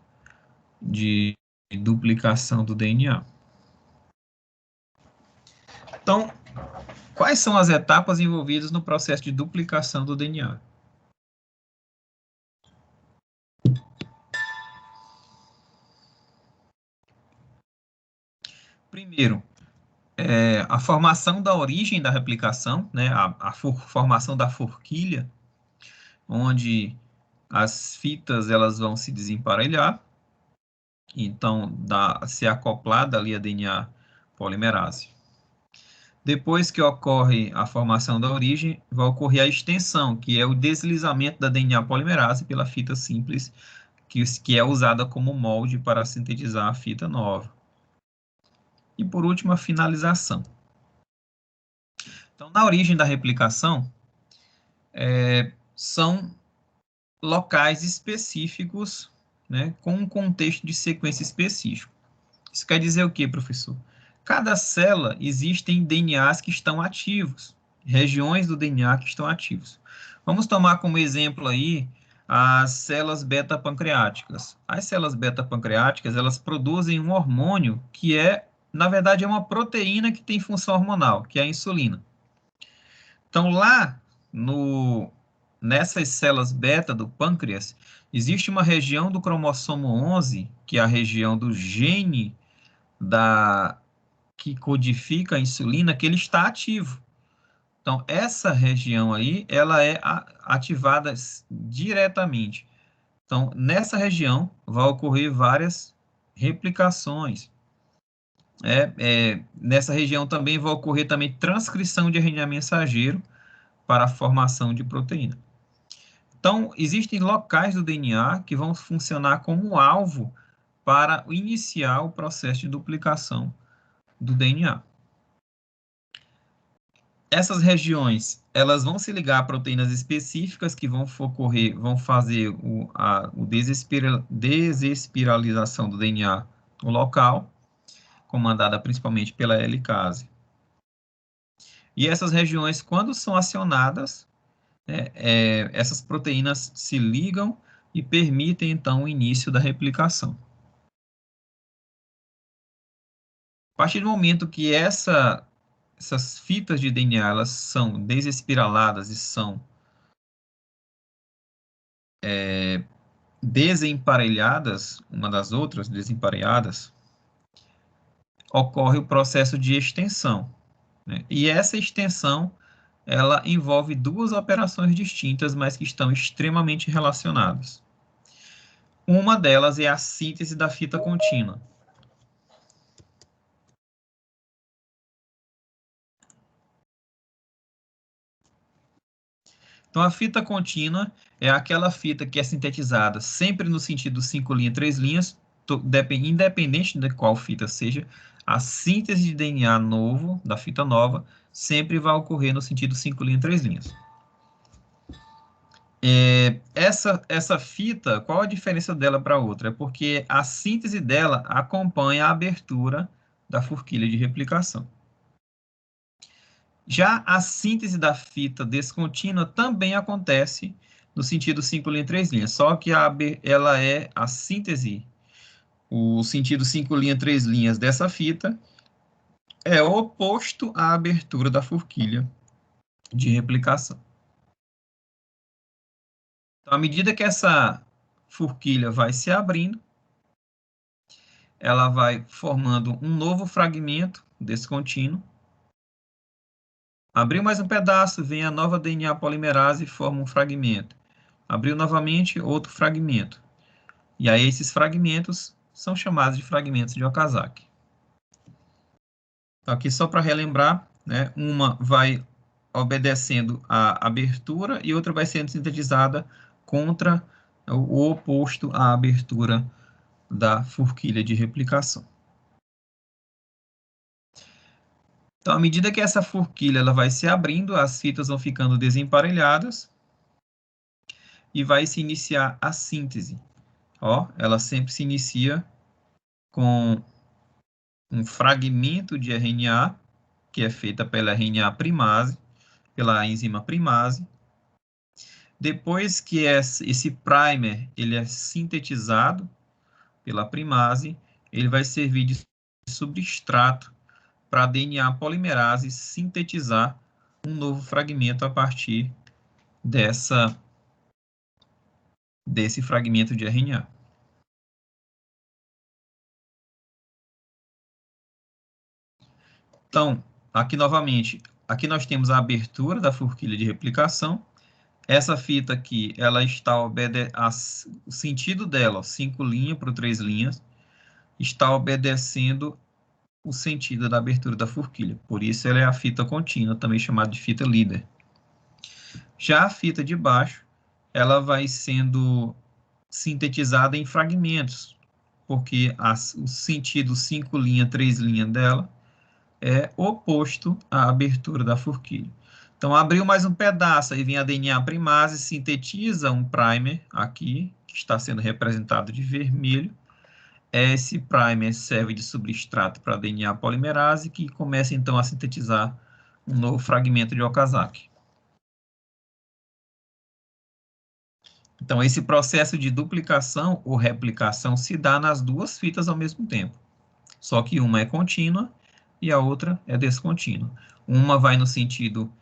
de duplicação do DNA. Então, quais são as etapas envolvidas no processo de duplicação do DNA? Primeiro, a formação da origem da replicação, né, a formação da forquilha, onde as fitas elas vão se desemparelhar, então se acoplada ali a DNA polimerase. Depois que ocorre a formação da origem, vai ocorrer a extensão, que é o deslizamento da DNA polimerase pela fita simples, que é usada como molde para sintetizar a fita nova. E por último, a finalização. Então, na origem da replicação, são locais específicos, né, com um contexto de sequência específico. Isso quer dizer o quê, professor? Cada célula existem DNAs que estão ativos, regiões do DNA que estão ativos. Vamos tomar como exemplo aí as células beta-pancreáticas. As células beta-pancreáticas, elas produzem um hormônio que na verdade, é uma proteína que tem função hormonal, que é a insulina. Então, lá nessas células beta do pâncreas, existe uma região do cromossomo 11, que é a região do gene que codifica a insulina, que ele está ativo. Então, essa região aí, ela é ativada diretamente. Então, nessa região, vai ocorrer várias replicações. Nessa região também vai ocorrer também transcrição de RNA mensageiro para a formação de proteína. Então, existem locais do DNA que vão funcionar como alvo para iniciar o processo de duplicação do DNA. Essas regiões, elas vão se ligar a proteínas específicas que vão fazer a desespiralização do DNA no local, comandada principalmente pela helicase. E essas regiões, quando são acionadas, essas proteínas se ligam e permitem, então, o início da replicação. A partir do momento que essas fitas de DNA elas são desespiraladas e são desemparelhadas, uma das outras, desemparelhadas, ocorre o processo de extensão, né? E essa extensão, ela envolve duas operações distintas, mas que estão extremamente relacionadas. Uma delas é a síntese da fita contínua. Então, a fita contínua é aquela fita que é sintetizada sempre no sentido 5 linhas, 3 linhas, independente de qual fita seja, a síntese de DNA novo, da fita nova, sempre vai ocorrer no sentido 5 linhas, 3 linhas. Essa fita, qual a diferença dela para outra? É porque a síntese dela acompanha a abertura da forquilha de replicação. Já a síntese da fita descontínua também acontece no sentido 5 linhas, 3 linhas, só que ela é a síntese, o sentido 5 linhas, 3 linhas dessa fita é oposto à abertura da forquilha de replicação. Então, à medida que essa forquilha vai se abrindo, ela vai formando um novo fragmento descontínuo. Abriu mais um pedaço, vem a nova DNA polimerase e forma um fragmento. Abriu novamente outro fragmento. E aí esses fragmentos são chamados de fragmentos de Okazaki. Então, aqui só para relembrar, né, uma vai obedecendo à abertura e outra vai sendo sintetizada contra o oposto à abertura da forquilha de replicação. Então, à medida que essa forquilha ela vai se abrindo, as fitas vão ficando desemparelhadas e vai se iniciar a síntese. Ó, ela sempre se inicia com um fragmento de RNA, que é feita pela RNA primase, pela enzima primase. Depois que esse primer ele é sintetizado pela primase, ele vai servir de substrato para a DNA polimerase sintetizar um novo fragmento a partir desse fragmento de RNA. Então, aqui novamente, aqui nós temos a abertura da forquilha de replicação. Essa fita aqui, ela está o sentido dela, 5 linhas para 3 linhas, está obedecendo o sentido da abertura da forquilha. Por isso ela é a fita contínua, também chamada de fita líder. Já a fita de baixo, ela vai sendo sintetizada em fragmentos, porque o sentido 5 linhas, 3 linhas dela é oposto à abertura da forquilha. Então, abriu mais um pedaço, aí vem a DNA primase, sintetiza um primer aqui, que está sendo representado de vermelho. Esse primer serve de substrato para a DNA polimerase, que começa, então, a sintetizar um novo fragmento de Okazaki. Então, esse processo de duplicação ou replicação se dá nas duas fitas ao mesmo tempo. Só que uma é contínua e a outra é descontínua. Uma vai no sentido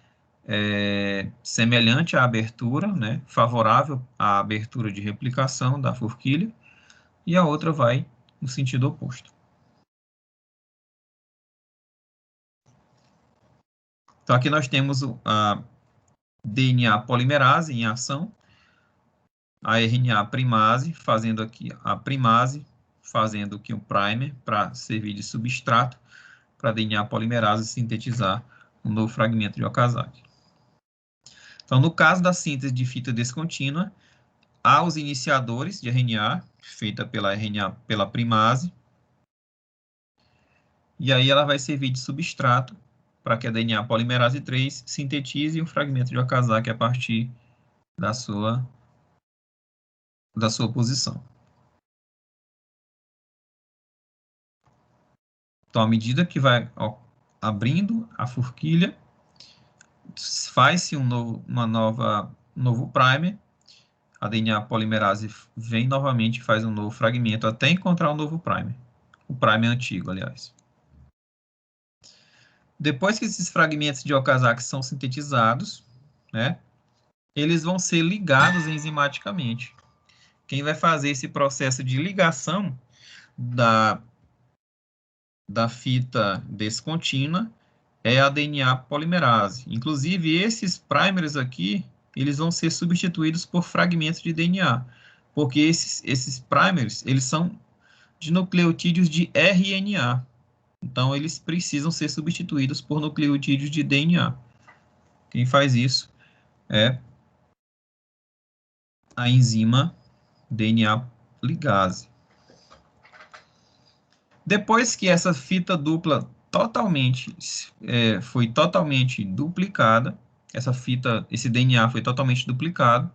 semelhante à abertura, né, favorável à abertura de replicação da forquilha, e a outra vai no sentido oposto. Então, aqui nós temos a DNA polimerase em ação, a RNA primase, fazendo aqui a primase, fazendo aqui um primer para servir de substrato para a DNA polimerase sintetizar um novo fragmento de Okazaki. Então, no caso da síntese de fita descontínua, há os iniciadores de RNA, feita pela primase, e aí ela vai servir de substrato para que a DNA polimerase 3 sintetize um fragmento de Okazaki a partir da sua posição. Então, à medida que vai abrindo a forquilha, faz-se um novo primer, a DNA polimerase vem novamente e faz um novo fragmento até encontrar um novo primer. O primer antigo, aliás. Depois que esses fragmentos de Okazaki são sintetizados, né, eles vão ser ligados enzimaticamente. Quem vai fazer esse processo de ligação da fita descontínua é a DNA polimerase. Inclusive, esses primers aqui, eles vão ser substituídos por fragmentos de DNA, porque esses primers, eles são de nucleotídeos de RNA. Então, eles precisam ser substituídos por nucleotídeos de DNA. Quem faz isso é a enzima DNA ligase. Depois que essa fita dupla foi totalmente duplicada, esse DNA foi totalmente duplicado,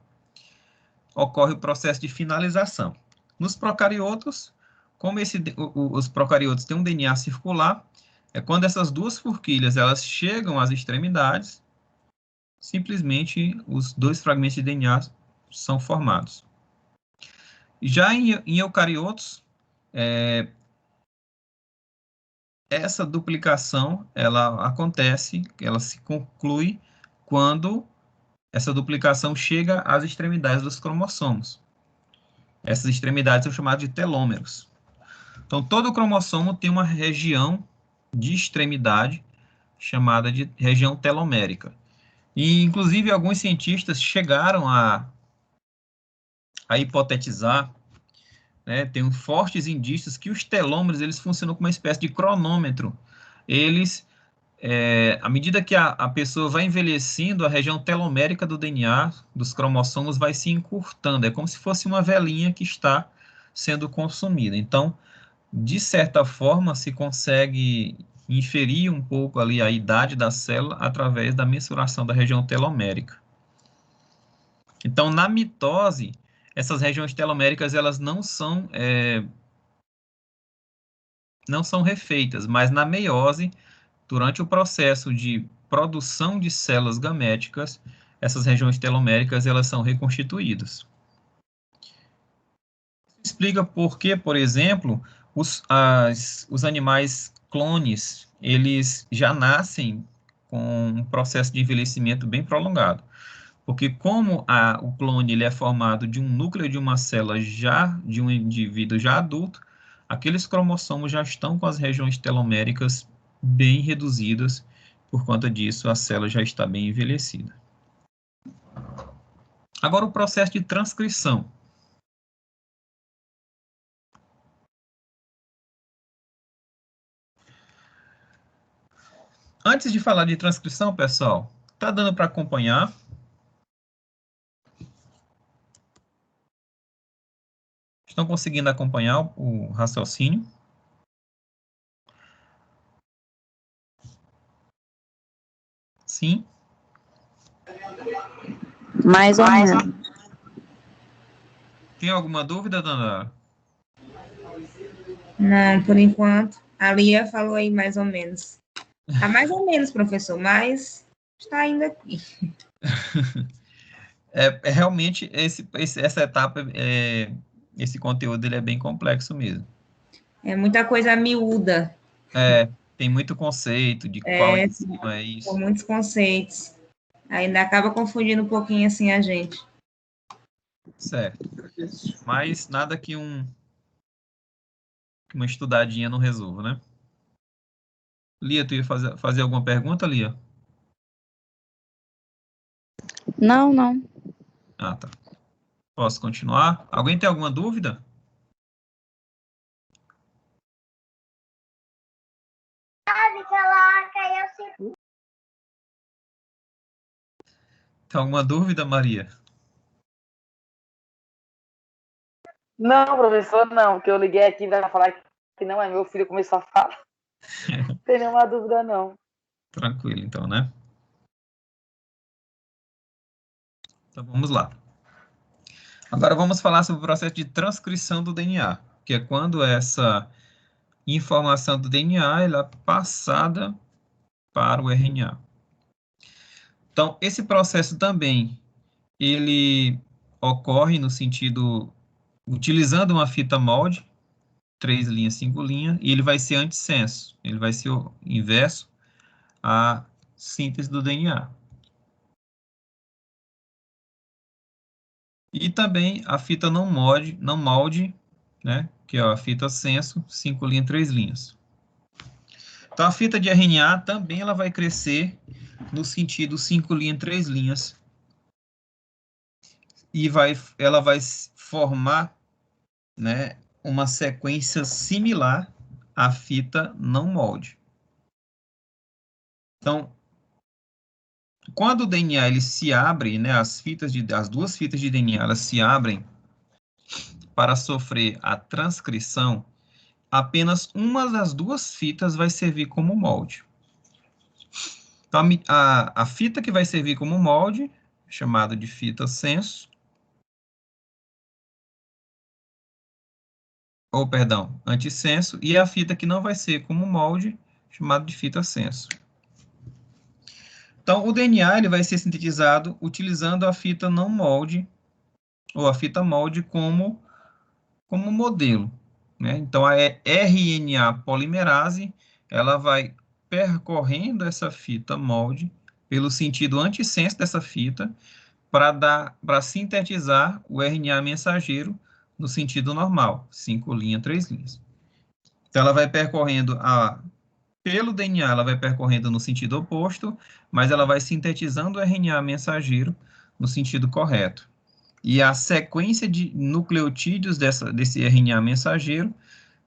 ocorre o processo de finalização. Nos procariotos, como os procariotos têm um DNA circular, é quando essas duas forquilhas elas chegam às extremidades, simplesmente os dois fragmentos de DNA são formados. Já em eucariotos, essa duplicação, ela acontece, ela se conclui quando essa duplicação chega às extremidades dos cromossomos. Essas extremidades são chamadas de telômeros. Então, todo cromossomo tem uma região de extremidade chamada de região telomérica. E, inclusive, alguns cientistas chegaram a hipotetizar, né, tem fortes indícios que os telômeros eles funcionam como uma espécie de cronômetro. Eles, à medida que a pessoa vai envelhecendo, a região telomérica do DNA, dos cromossomos, vai se encurtando. É como se fosse uma velinha que está sendo consumida. Então, de certa forma, se consegue inferir um pouco ali a idade da célula através da mensuração da região telomérica. Então, na mitose, essas regiões teloméricas, elas não são refeitas, mas na meiose, durante o processo de produção de células gaméticas, essas regiões teloméricas, elas são reconstituídas. Explica por que, por exemplo, os animais clones, eles já nascem com um processo de envelhecimento bem prolongado. Porque como o clone ele é formado de um núcleo de uma célula de um indivíduo já adulto, aqueles cromossomos já estão com as regiões teloméricas bem reduzidas, por conta disso a célula já está bem envelhecida. Agora o processo de transcrição. Antes de falar de transcrição, pessoal, tá dando para acompanhar? Estão conseguindo acompanhar o raciocínio? Sim? Mais ou menos. Tem alguma dúvida, Dandara? Não, por enquanto. A Lia falou aí mais ou menos. Tá mais ou menos, professor, mas está ainda aqui. Realmente, essa etapa, esse conteúdo ele é bem complexo mesmo. É muita coisa miúda. Tem muito conceito de qual ensino é isso. São muitos conceitos. Ainda acaba confundindo um pouquinho assim a gente. Certo. Mas nada que uma estudadinha não resolva, né? Lia, tu ia fazer alguma pergunta, Lia? Não, não. Ah, tá. Posso continuar? Alguém tem alguma dúvida? Tem alguma dúvida, Maria? Não, professor, não, que eu liguei aqui para falar que não é meu filho, começou a falar. Não tem nenhuma dúvida, não. Tranquilo, então, né? Então, vamos lá. Agora, vamos falar sobre o processo de transcrição do DNA, que é quando essa informação do DNA ela é passada para o RNA. Então, esse processo também, ele ocorre no sentido, utilizando uma fita molde, 3 linhas, 5 linhas, e ele vai ser antissenso, ele vai ser o inverso à síntese do DNA. E também a fita não molde, né, que é a fita senso, 5 linhas, 3 linhas. Então, a fita de RNA também ela vai crescer no sentido 5 linhas, 3 linhas, e ela vai formar, né, uma sequência similar à fita não molde. Então, quando o DNA ele se abre, né, as duas fitas de DNA elas se abrem para sofrer a transcrição, apenas uma das duas fitas vai servir como molde. Então, a fita que vai servir como molde, chamada de fita senso, ou perdão, antissenso, e a fita que não vai ser como molde, chamada de fita senso. Então, o DNA ele vai ser sintetizado utilizando a fita não molde, ou a fita molde como modelo, né? Então, a RNA polimerase, ela vai percorrendo essa fita molde pelo sentido antissenso dessa fita para sintetizar o RNA mensageiro no sentido normal, 5 linhas, 3 linhas. Então, ela vai percorrendo pelo DNA, ela vai percorrendo no sentido oposto, mas ela vai sintetizando o RNA mensageiro no sentido correto. E a sequência de nucleotídeos desse RNA mensageiro,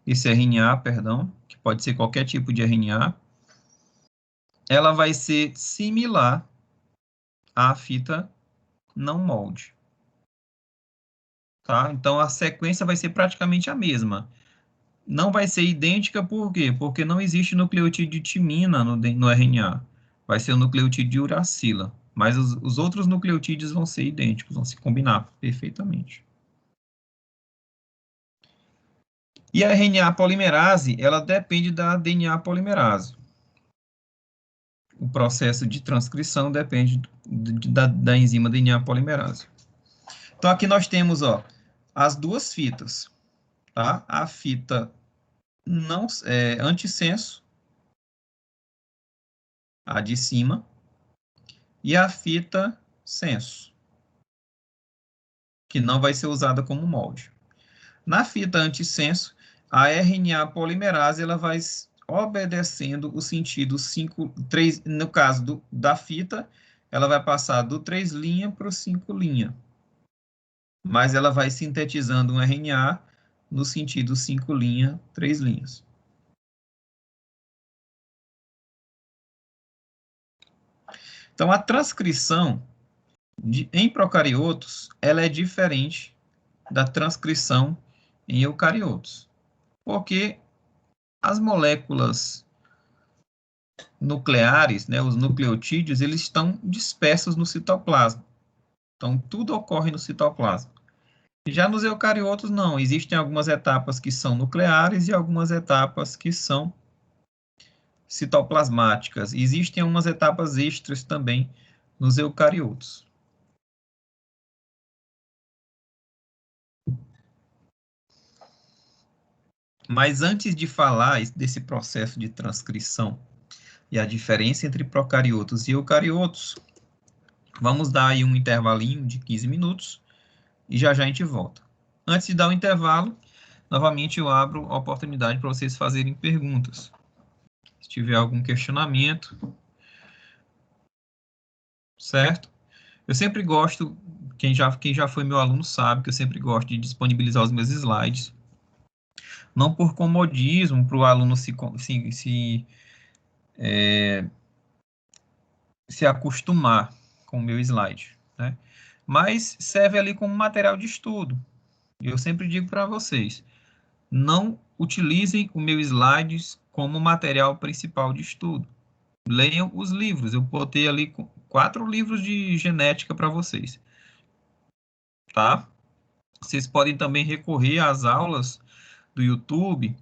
esse RNA, perdão, que pode ser qualquer tipo de RNA, ela vai ser similar à fita não molde. Tá? Então, a sequência vai ser praticamente a mesma. Não vai ser idêntica, por quê? Porque não existe nucleotídeo de timina no RNA. Vai ser o nucleotídeo de uracila. Mas os outros nucleotídeos vão ser idênticos, vão se combinar perfeitamente. E a RNA polimerase, ela depende da DNA polimerase. O processo de transcrição depende da enzima DNA polimerase. Então, aqui nós temos, ó, as duas fitas, tá? A fita não antissenso, a de cima, e a fita senso, que não vai ser usada como molde. Na fita antissenso, a RNA polimerase ela vai obedecendo o sentido 5, 3, no caso da fita, ela vai passar do 3' para o 5', mas ela vai sintetizando um RNA no sentido 5', 3'. Então, a transcrição em procariotos, ela é diferente da transcrição em eucariotos, porque as moléculas nucleares, né, os nucleotídeos, eles estão dispersos no citoplasma. Então, tudo ocorre no citoplasma. Já nos eucariotos, não. Existem algumas etapas que são nucleares e algumas etapas que são citoplasmáticas. Existem algumas etapas extras também nos eucariotos. Mas antes de falar desse processo de transcrição e a diferença entre procariotos e eucariotos, vamos dar aí um intervalinho de 15 minutos e já a gente volta. Antes de dar o intervalo, novamente eu abro a oportunidade para vocês fazerem perguntas. Se tiver algum questionamento, certo? Eu sempre gosto, quem já foi meu aluno sabe que eu sempre gosto de disponibilizar os meus slides, não por comodismo, para o aluno se acostumar com o meu slide, né? Mas serve ali como material de estudo. Eu sempre digo para vocês, não utilizem o meu slides como material principal de estudo. Leiam os livros. Eu botei ali 4 livros de genética para vocês, tá? Vocês podem também recorrer às aulas do YouTube.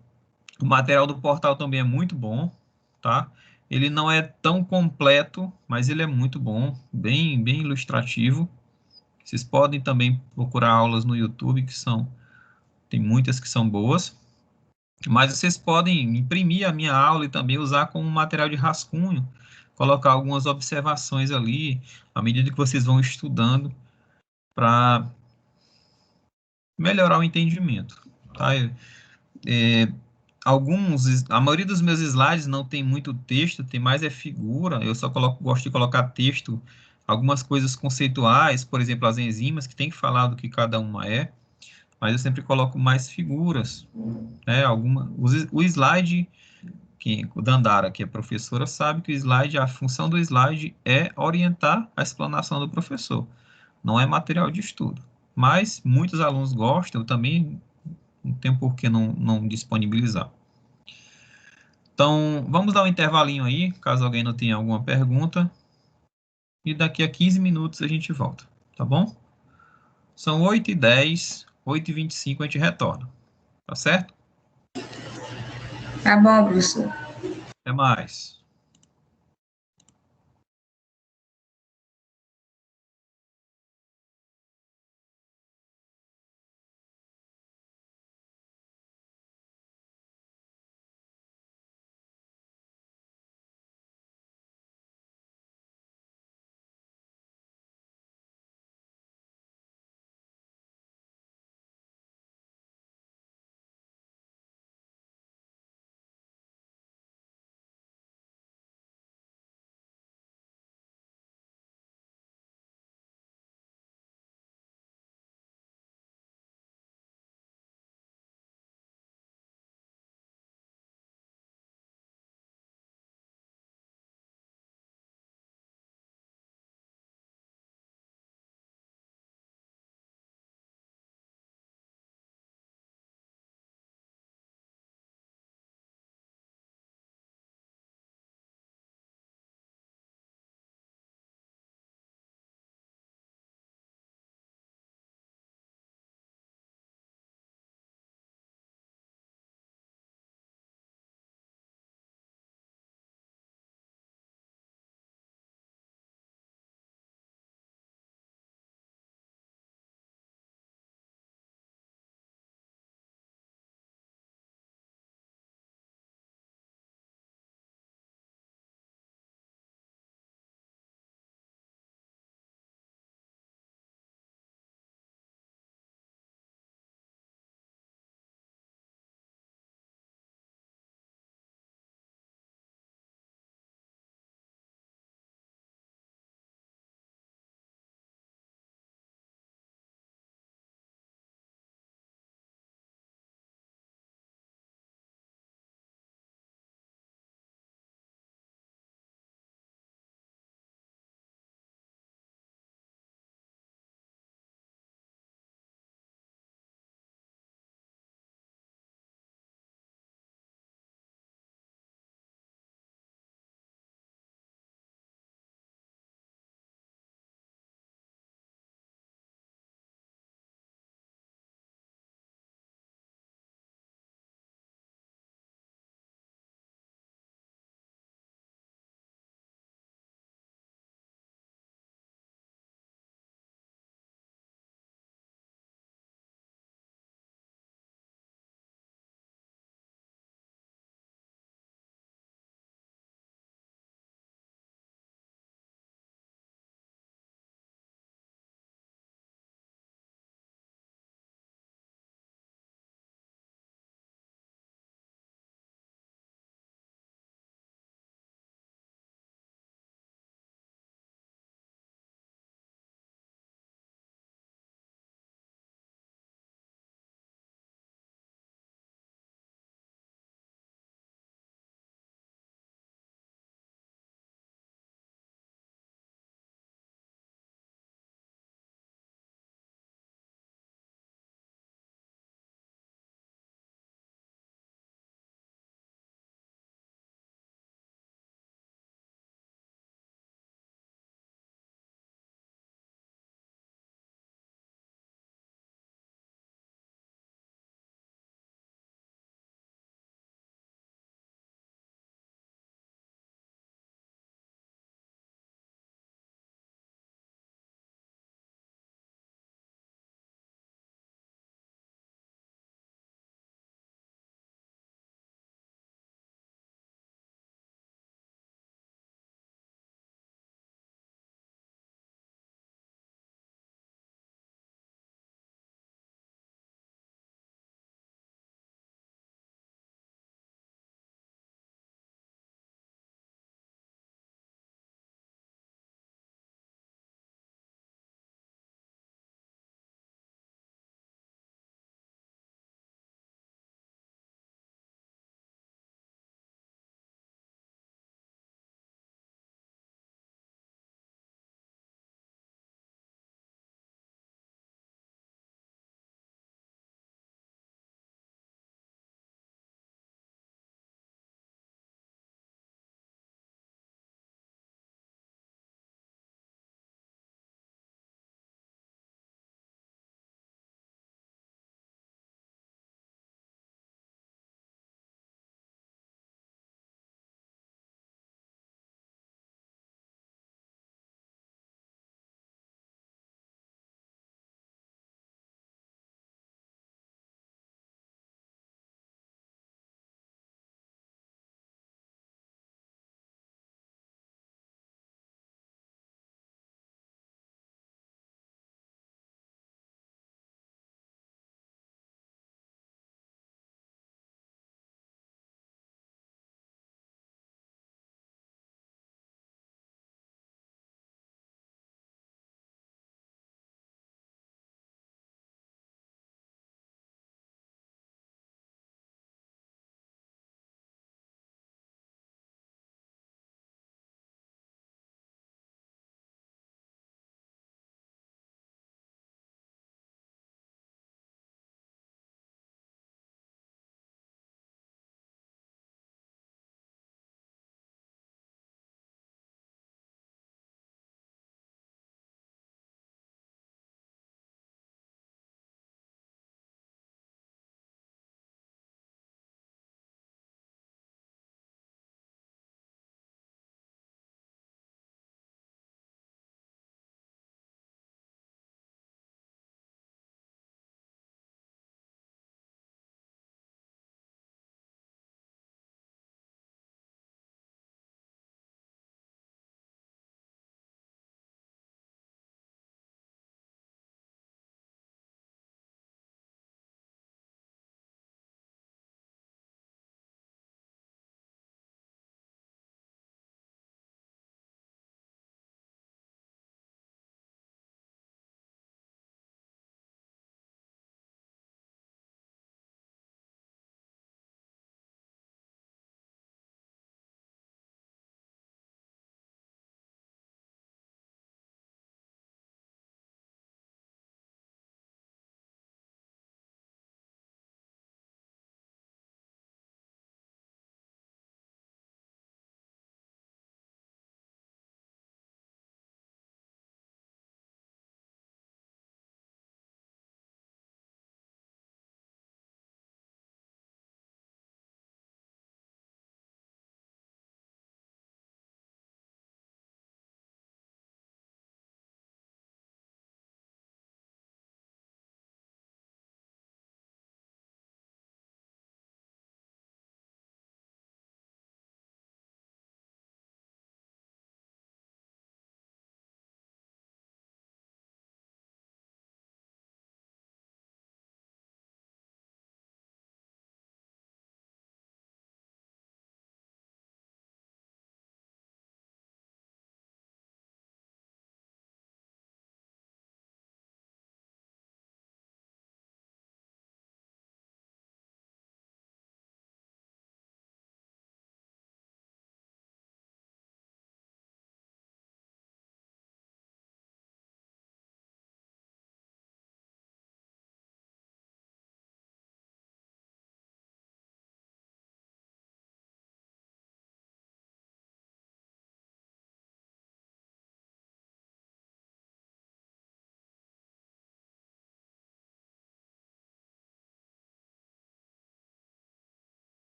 O material do portal também é muito bom, tá? Ele não é tão completo, mas ele é muito bom, bem ilustrativo. Vocês podem também procurar aulas no YouTube tem muitas que são boas. Mas vocês podem imprimir a minha aula e também usar como material de rascunho, colocar algumas observações ali, à medida que vocês vão estudando, para melhorar o entendimento, tá? A maioria dos meus slides não tem muito texto, tem mais figura, eu só gosto de colocar texto, algumas coisas conceituais, por exemplo, as enzimas, que tem que falar do que cada uma é, mas eu sempre coloco mais figuras, né? O slide, o Dandara, que é professora, sabe que a função do slide é orientar a explanação do professor, não é material de estudo. Mas muitos alunos gostam, eu também não tem por que não disponibilizar. Então, vamos dar um intervalinho aí, caso alguém não tenha alguma pergunta. E daqui a 15 minutos a gente volta, tá bom? São 8h10, 8h25 a gente retorna, tá certo? Tá bom, professor. Até mais.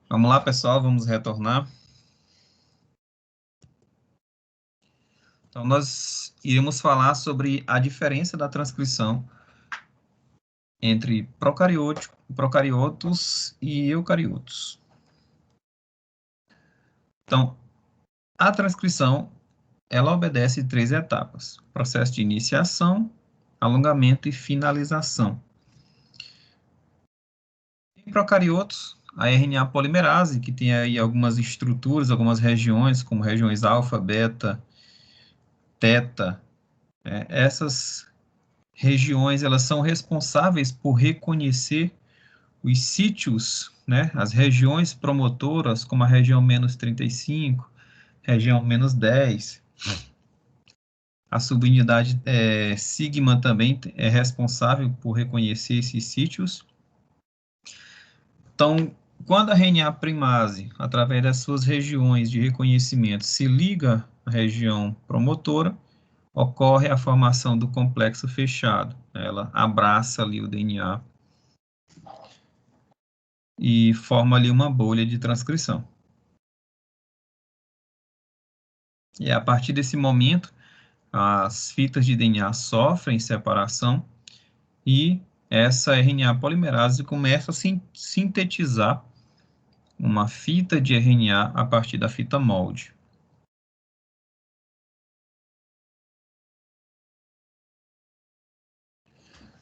Vamos lá, pessoal, vamos retornar. Então, nós iremos falar sobre a diferença da transcrição entre procariotos e eucariotos. Então, a transcrição, ela obedece 3 etapas: processo de iniciação, alongamento e finalização. Em procariotos, a RNA polimerase, que tem aí algumas estruturas, algumas regiões, como regiões alfa, beta, teta, essas regiões, elas são responsáveis por reconhecer os sítios, né, as regiões promotoras, como a região menos 35, região menos 10. A subunidade sigma também é responsável por reconhecer esses sítios. Então, quando a RNA primase, através das suas regiões de reconhecimento, se liga à região promotora, ocorre a formação do complexo fechado. Ela abraça ali o DNA e forma ali uma bolha de transcrição. E a partir desse momento, as fitas de DNA sofrem separação e essa RNA polimerase começa a sintetizar uma fita de RNA a partir da fita molde.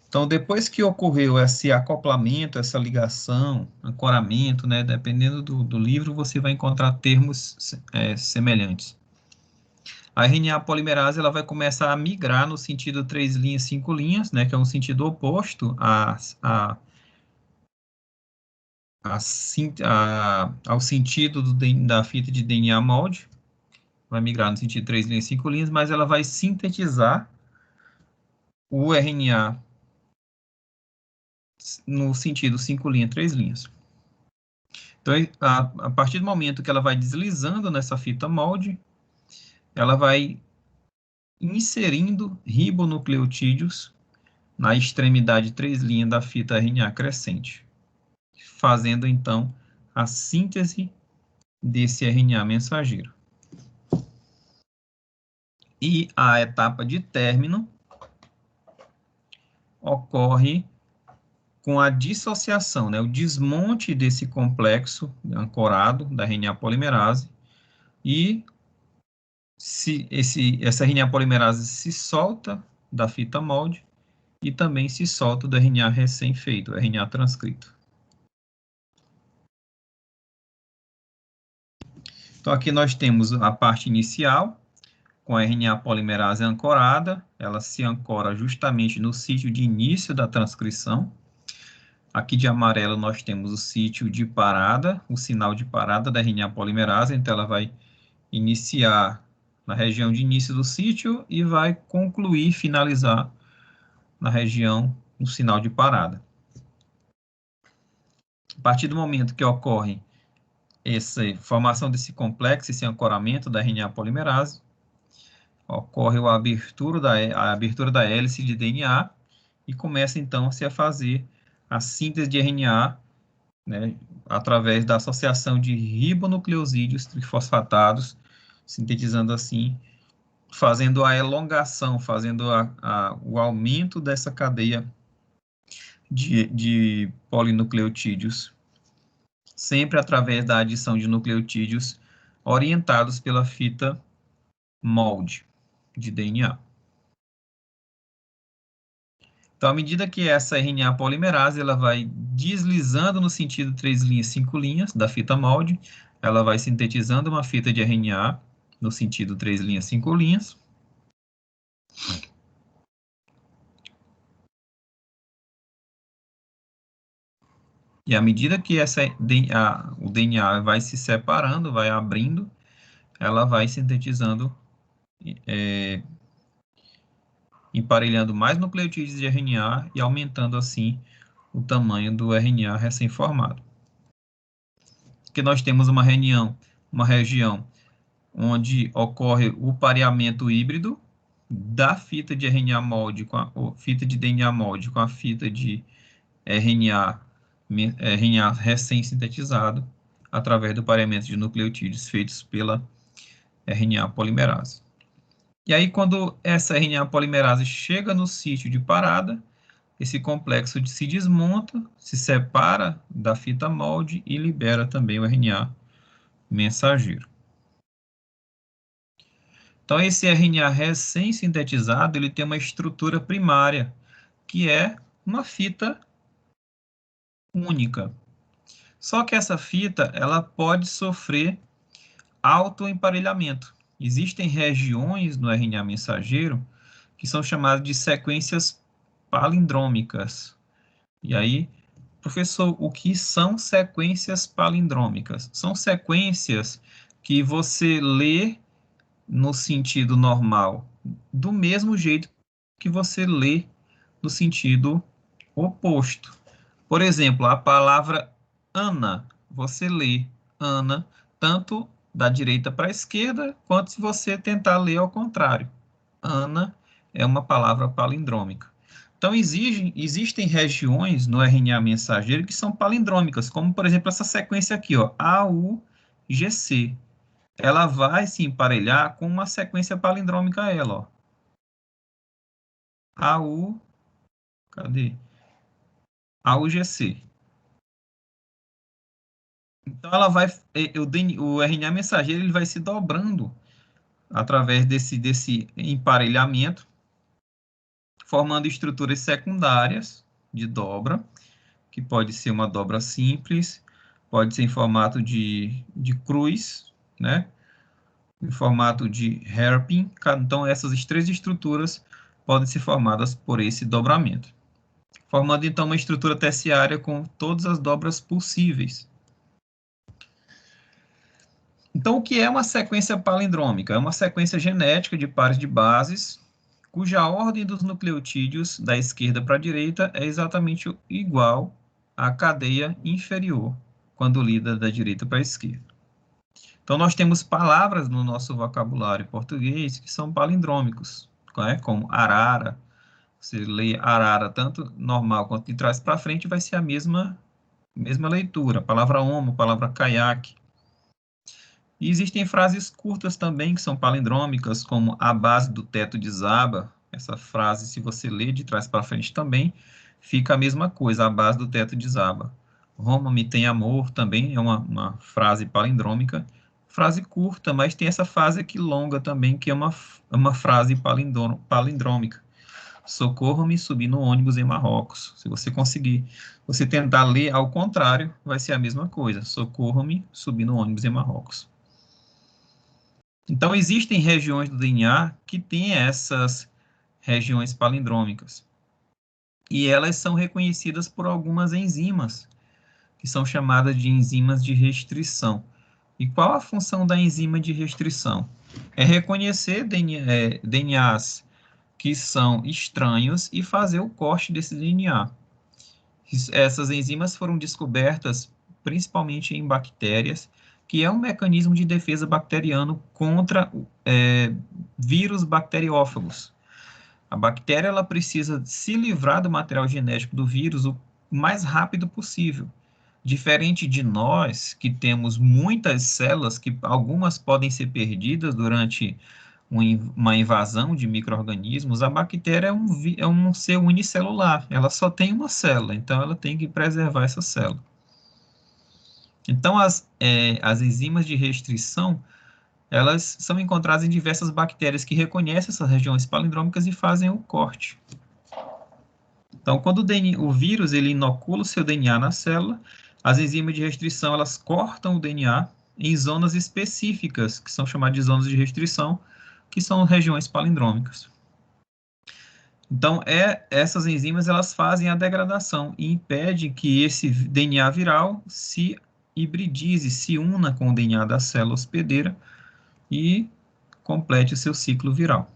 Então, depois que ocorreu esse acoplamento, essa ligação, ancoramento, né, dependendo do livro, você vai encontrar termos semelhantes. A RNA polimerase ela vai começar a migrar no sentido 3 linhas, 5 linhas, né, que é um sentido oposto ao sentido da fita de DNA molde. Vai migrar no sentido 3 linhas, 5 linhas, mas ela vai sintetizar o RNA no sentido 5 linhas, 3 linhas. Então, a partir do momento que ela vai deslizando nessa fita molde, ela vai inserindo ribonucleotídeos na extremidade 3 linhas da fita RNA crescente, fazendo, então, a síntese desse RNA mensageiro. E a etapa de término ocorre com a dissociação, né, o desmonte desse complexo ancorado da RNA polimerase, e essa RNA polimerase se solta da fita molde e também se solta do RNA recém-feito, o RNA transcrito. Então, aqui nós temos a parte inicial, com a RNA polimerase ancorada, ela se ancora justamente no sítio de início da transcrição. Aqui de amarelo nós temos o sítio de parada, o sinal de parada da RNA polimerase, então ela vai iniciar na região de início do sítio e vai concluir, finalizar na região do sinal de parada. A partir do momento que ocorre essa formação desse complexo, esse ancoramento da RNA polimerase, ocorre a abertura da hélice de DNA e começa então a fazer a síntese de RNA, né, através da associação de ribonucleosídeos trifosfatados, sintetizando assim, fazendo a elongação, fazendo o aumento dessa cadeia de polinucleotídeos, sempre através da adição de nucleotídeos orientados pela fita molde de DNA. Então, à medida que essa RNA polimerase ela vai deslizando no sentido 3 linhas, 5 linhas da fita molde, ela vai sintetizando uma fita de RNA no sentido 3 linhas, 5 linhas. E à medida que o DNA vai se separando, vai abrindo, ela vai sintetizando, emparelhando mais nucleotídeos de RNA e aumentando assim o tamanho do RNA recém-formado. Aqui nós temos uma região onde ocorre o pareamento híbrido da fita de RNA molde com a fita de DNA molde com a fita de RNA recém-sintetizado através do pareamento de nucleotídeos feitos pela RNA polimerase. E aí, quando essa RNA polimerase chega no sítio de parada, esse complexo se desmonta, se separa da fita molde e libera também o RNA mensageiro. Então, esse RNA recém-sintetizado, ele tem uma estrutura primária, que é uma fita única. Só que essa fita, ela pode sofrer autoemparelhamento. Existem regiões no RNA mensageiro que são chamadas de sequências palindrômicas. E aí, professor, o que são sequências palindrômicas? São sequências que você lê no sentido normal, do mesmo jeito que você lê no sentido oposto. Por exemplo, a palavra Ana, você lê Ana tanto da direita para a esquerda, quanto se você tentar ler ao contrário. Ana é uma palavra palindrômica. Então, existem regiões no RNA mensageiro que são palindrômicas, como, por exemplo, essa sequência aqui, ó, AUGC. Ela vai se emparelhar com uma sequência palindrômica ela, ó. AU, cadê? AUGC. Então, ela vai, o RNA mensageiro ele vai se dobrando através desse emparelhamento, formando estruturas secundárias de dobra, que pode ser uma dobra simples, pode ser em formato de cruz, né? Em formato de hairpin. Então, essas três estruturas podem ser formadas por esse dobramento, formando, então, uma estrutura terciária com todas as dobras possíveis. Então, o que é uma sequência palindrômica? É uma sequência genética de pares de bases, cuja ordem dos nucleotídeos da esquerda para a direita é exatamente igual à cadeia inferior, quando lida da direita para a esquerda. Então, nós temos palavras no nosso vocabulário português que são palindrômicos, como arara. Você lê arara tanto normal quanto de trás para frente, vai ser a mesma leitura. A palavra homo, a palavra caiaque. E existem frases curtas também que são palindrômicas, como a base do teto desaba. Essa frase, se você ler de trás para frente também, fica a mesma coisa, a base do teto desaba. Roma me tem amor também é uma frase palindrômica. Frase curta, mas tem essa frase aqui longa também, que é uma frase palindrômica. Socorro-me, subi no ônibus em Marrocos. Se você conseguir, você tentar ler ao contrário, vai ser a mesma coisa. Socorro-me, subi no ônibus em Marrocos. Então, existem regiões do DNA que têm essas regiões palindrômicas. E elas são reconhecidas por algumas enzimas, que são chamadas de enzimas de restrição. E qual a função da enzima de restrição? É reconhecer DNAs que são estranhos e fazer o corte desse DNA. Essas enzimas foram descobertas principalmente em bactérias, que é um mecanismo de defesa bacteriano contra vírus bacteriófagos. A bactéria ela precisa se livrar do material genético do vírus o mais rápido possível. Diferente de nós, que temos muitas células, que algumas podem ser perdidas durante uma invasão de micro-organismos, a bactéria é um ser unicelular, ela só tem uma célula, então ela tem que preservar essa célula. Então, as enzimas de restrição, elas são encontradas em diversas bactérias que reconhecem essas regiões palindrômicas e fazem o corte. Então, quando o vírus ele inocula o seu DNA na célula, as enzimas de restrição, elas cortam o DNA em zonas específicas, que são chamadas de zonas de restrição, que são regiões palindrômicas. Então, essas enzimas, elas fazem a degradação e impedem que esse DNA viral se hibridize, se una com o DNA da célula hospedeira e complete o seu ciclo viral.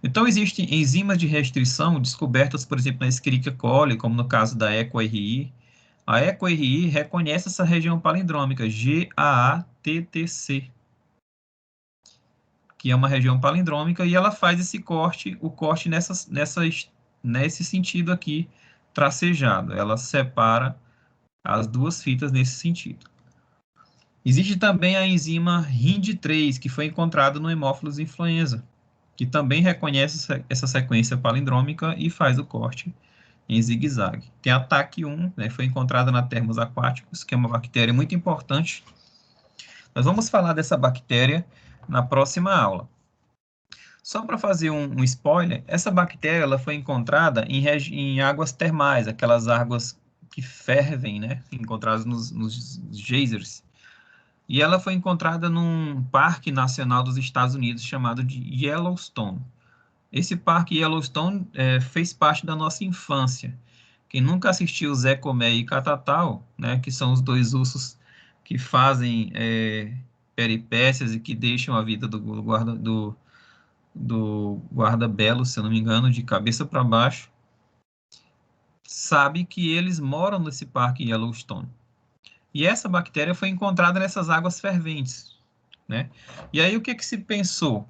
Então, existem enzimas de restrição descobertas, por exemplo, na Escherichia coli, como no caso da EcoRI. A EcoRI reconhece essa região palindrômica, GAATTC, que é uma região palindrômica, e ela faz esse corte, o corte nesse sentido aqui, tracejado, ela separa as duas fitas nesse sentido. Existe também a enzima RIND3, que foi encontrada no Haemophilus influenza, que também reconhece essa sequência palindrômica e faz o corte em zigue-zague. Tem a TAC1, né, foi encontrada na termos aquáticos, que é uma bactéria muito importante. Nós vamos falar dessa bactéria na próxima aula. Só para fazer um spoiler, essa bactéria ela foi encontrada em águas termais, aquelas águas que fervem, né, encontradas nos geysers. E ela foi encontrada num parque nacional dos Estados Unidos chamado de Yellowstone. Esse parque Yellowstone fez parte da nossa infância. Quem nunca assistiu Zé Comé e Catatal, né, que são os dois ursos que fazem peripécias e que deixam a vida do guarda-belo, se eu não me engano, de cabeça para baixo, sabe que eles moram nesse parque Yellowstone. E essa bactéria foi encontrada nessas águas ferventes, né? E aí o que se pensou?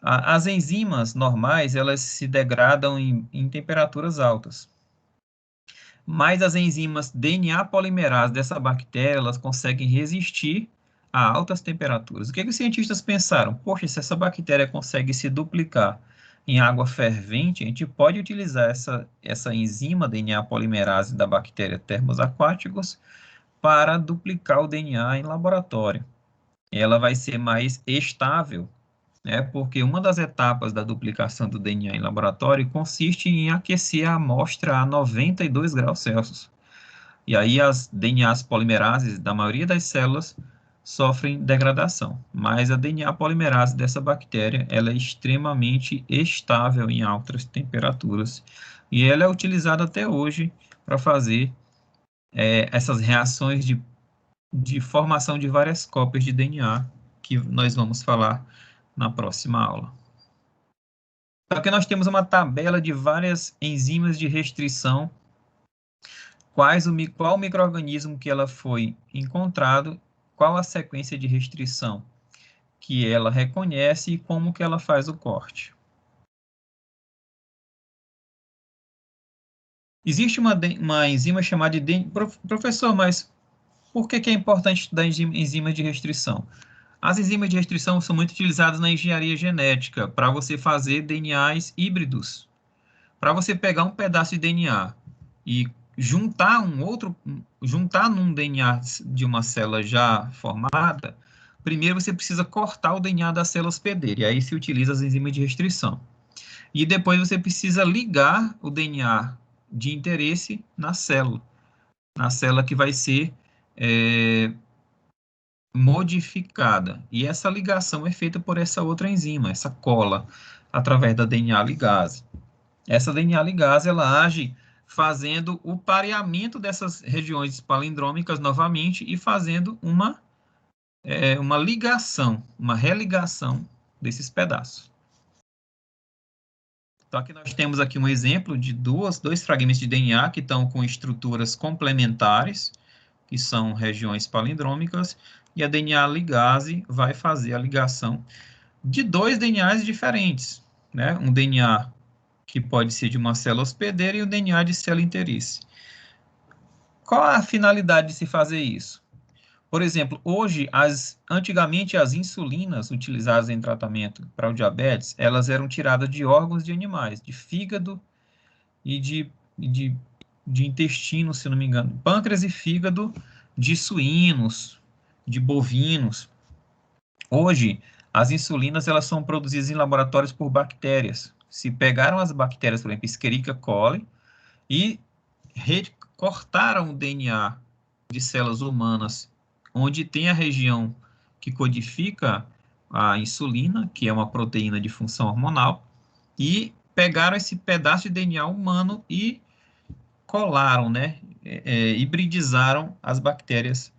As enzimas normais, elas se degradam em temperaturas altas. Mas as enzimas DNA polimerase dessa bactéria, elas conseguem resistir a altas temperaturas. O que os cientistas pensaram? Poxa, se essa bactéria consegue se duplicar em água fervente, a gente pode utilizar essa enzima DNA polimerase da bactéria Thermus aquaticus para duplicar o DNA em laboratório. Ela vai ser mais estável, né, porque uma das etapas da duplicação do DNA em laboratório consiste em aquecer a amostra a 92 graus Celsius. E aí as DNAs polimerases da maioria das células sofrem degradação, mas a DNA polimerase dessa bactéria ela é extremamente estável em altas temperaturas e ela é utilizada até hoje para fazer essas reações de formação de várias cópias de DNA, que nós vamos falar na próxima aula. Só que nós temos uma tabela de várias enzimas de restrição, qual micro-organismo que ela foi encontrado, qual a sequência de restrição que ela reconhece e como que ela faz o corte. Existe uma enzima chamada de... Professor, mas por que é importante estudar enzimas de restrição? As enzimas de restrição são muito utilizadas na engenharia genética para você fazer DNAs híbridos. Para você pegar um pedaço de DNA e juntar num DNA de uma célula já formada, primeiro você precisa cortar o DNA da célula hospedeira, e aí se utiliza as enzimas de restrição. E depois você precisa ligar o DNA de interesse na célula que vai ser modificada. E essa ligação é feita por essa outra enzima, essa cola, através da DNA ligase. Essa DNA ligase, ela age fazendo o pareamento dessas regiões palindrômicas novamente e fazendo uma ligação, uma religação desses pedaços. Então, aqui nós temos aqui um exemplo de dois fragmentos de DNA que estão com estruturas complementares, que são regiões palindrômicas, e a DNA ligase vai fazer a ligação de dois DNAs diferentes, né? Um DNA que pode ser de uma célula hospedeira e um DNA de célula interesse. Qual a finalidade de se fazer isso? Por exemplo, antigamente as insulinas utilizadas em tratamento para o diabetes, elas eram tiradas de órgãos de animais, de fígado e de intestino, se não me engano, pâncreas e fígado de suínos, de bovinos. Hoje, as insulinas elas são produzidas em laboratórios por bactérias. Se pegaram as bactérias, por exemplo, Escherichia coli, e cortaram o DNA de células humanas, onde tem a região que codifica a insulina, que é uma proteína de função hormonal, e pegaram esse pedaço de DNA humano e colaram, né, hibridizaram as bactérias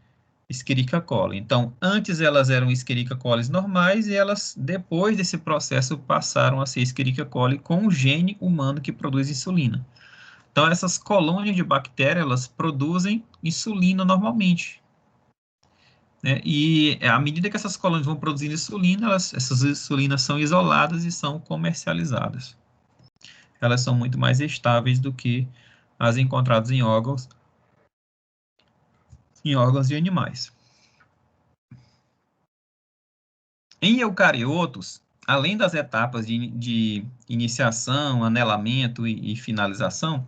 Escherichia coli. Então, antes elas eram Escherichia coli normais e elas, depois desse processo, passaram a ser Escherichia coli com o gene humano que produz insulina. Então, essas colônias de bactéria, elas produzem insulina normalmente, né? E à medida que essas colônias vão produzindo insulina, essas insulinas são isoladas e são comercializadas. Elas são muito mais estáveis do que as encontradas em órgãos de animais. Em eucariotos, além das etapas de iniciação, anelamento e finalização,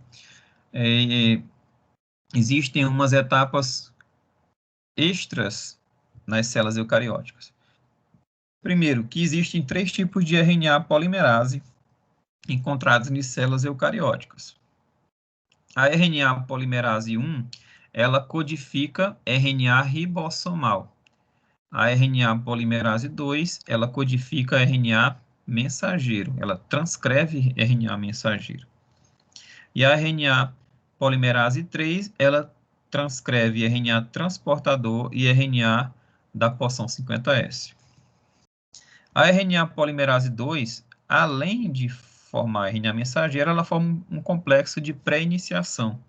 existem umas etapas extras nas células eucarióticas. Primeiro, que existem 3 tipos de RNA polimerase encontrados em células eucarióticas. A RNA polimerase 1, ela codifica RNA ribossomal. A RNA polimerase 2, ela codifica RNA mensageiro, ela transcreve RNA mensageiro. E a RNA polimerase 3, ela transcreve RNA transportador e RNA da porção 50S. A RNA polimerase 2, além de formar RNA mensageiro, ela forma um complexo de pré-iniciação,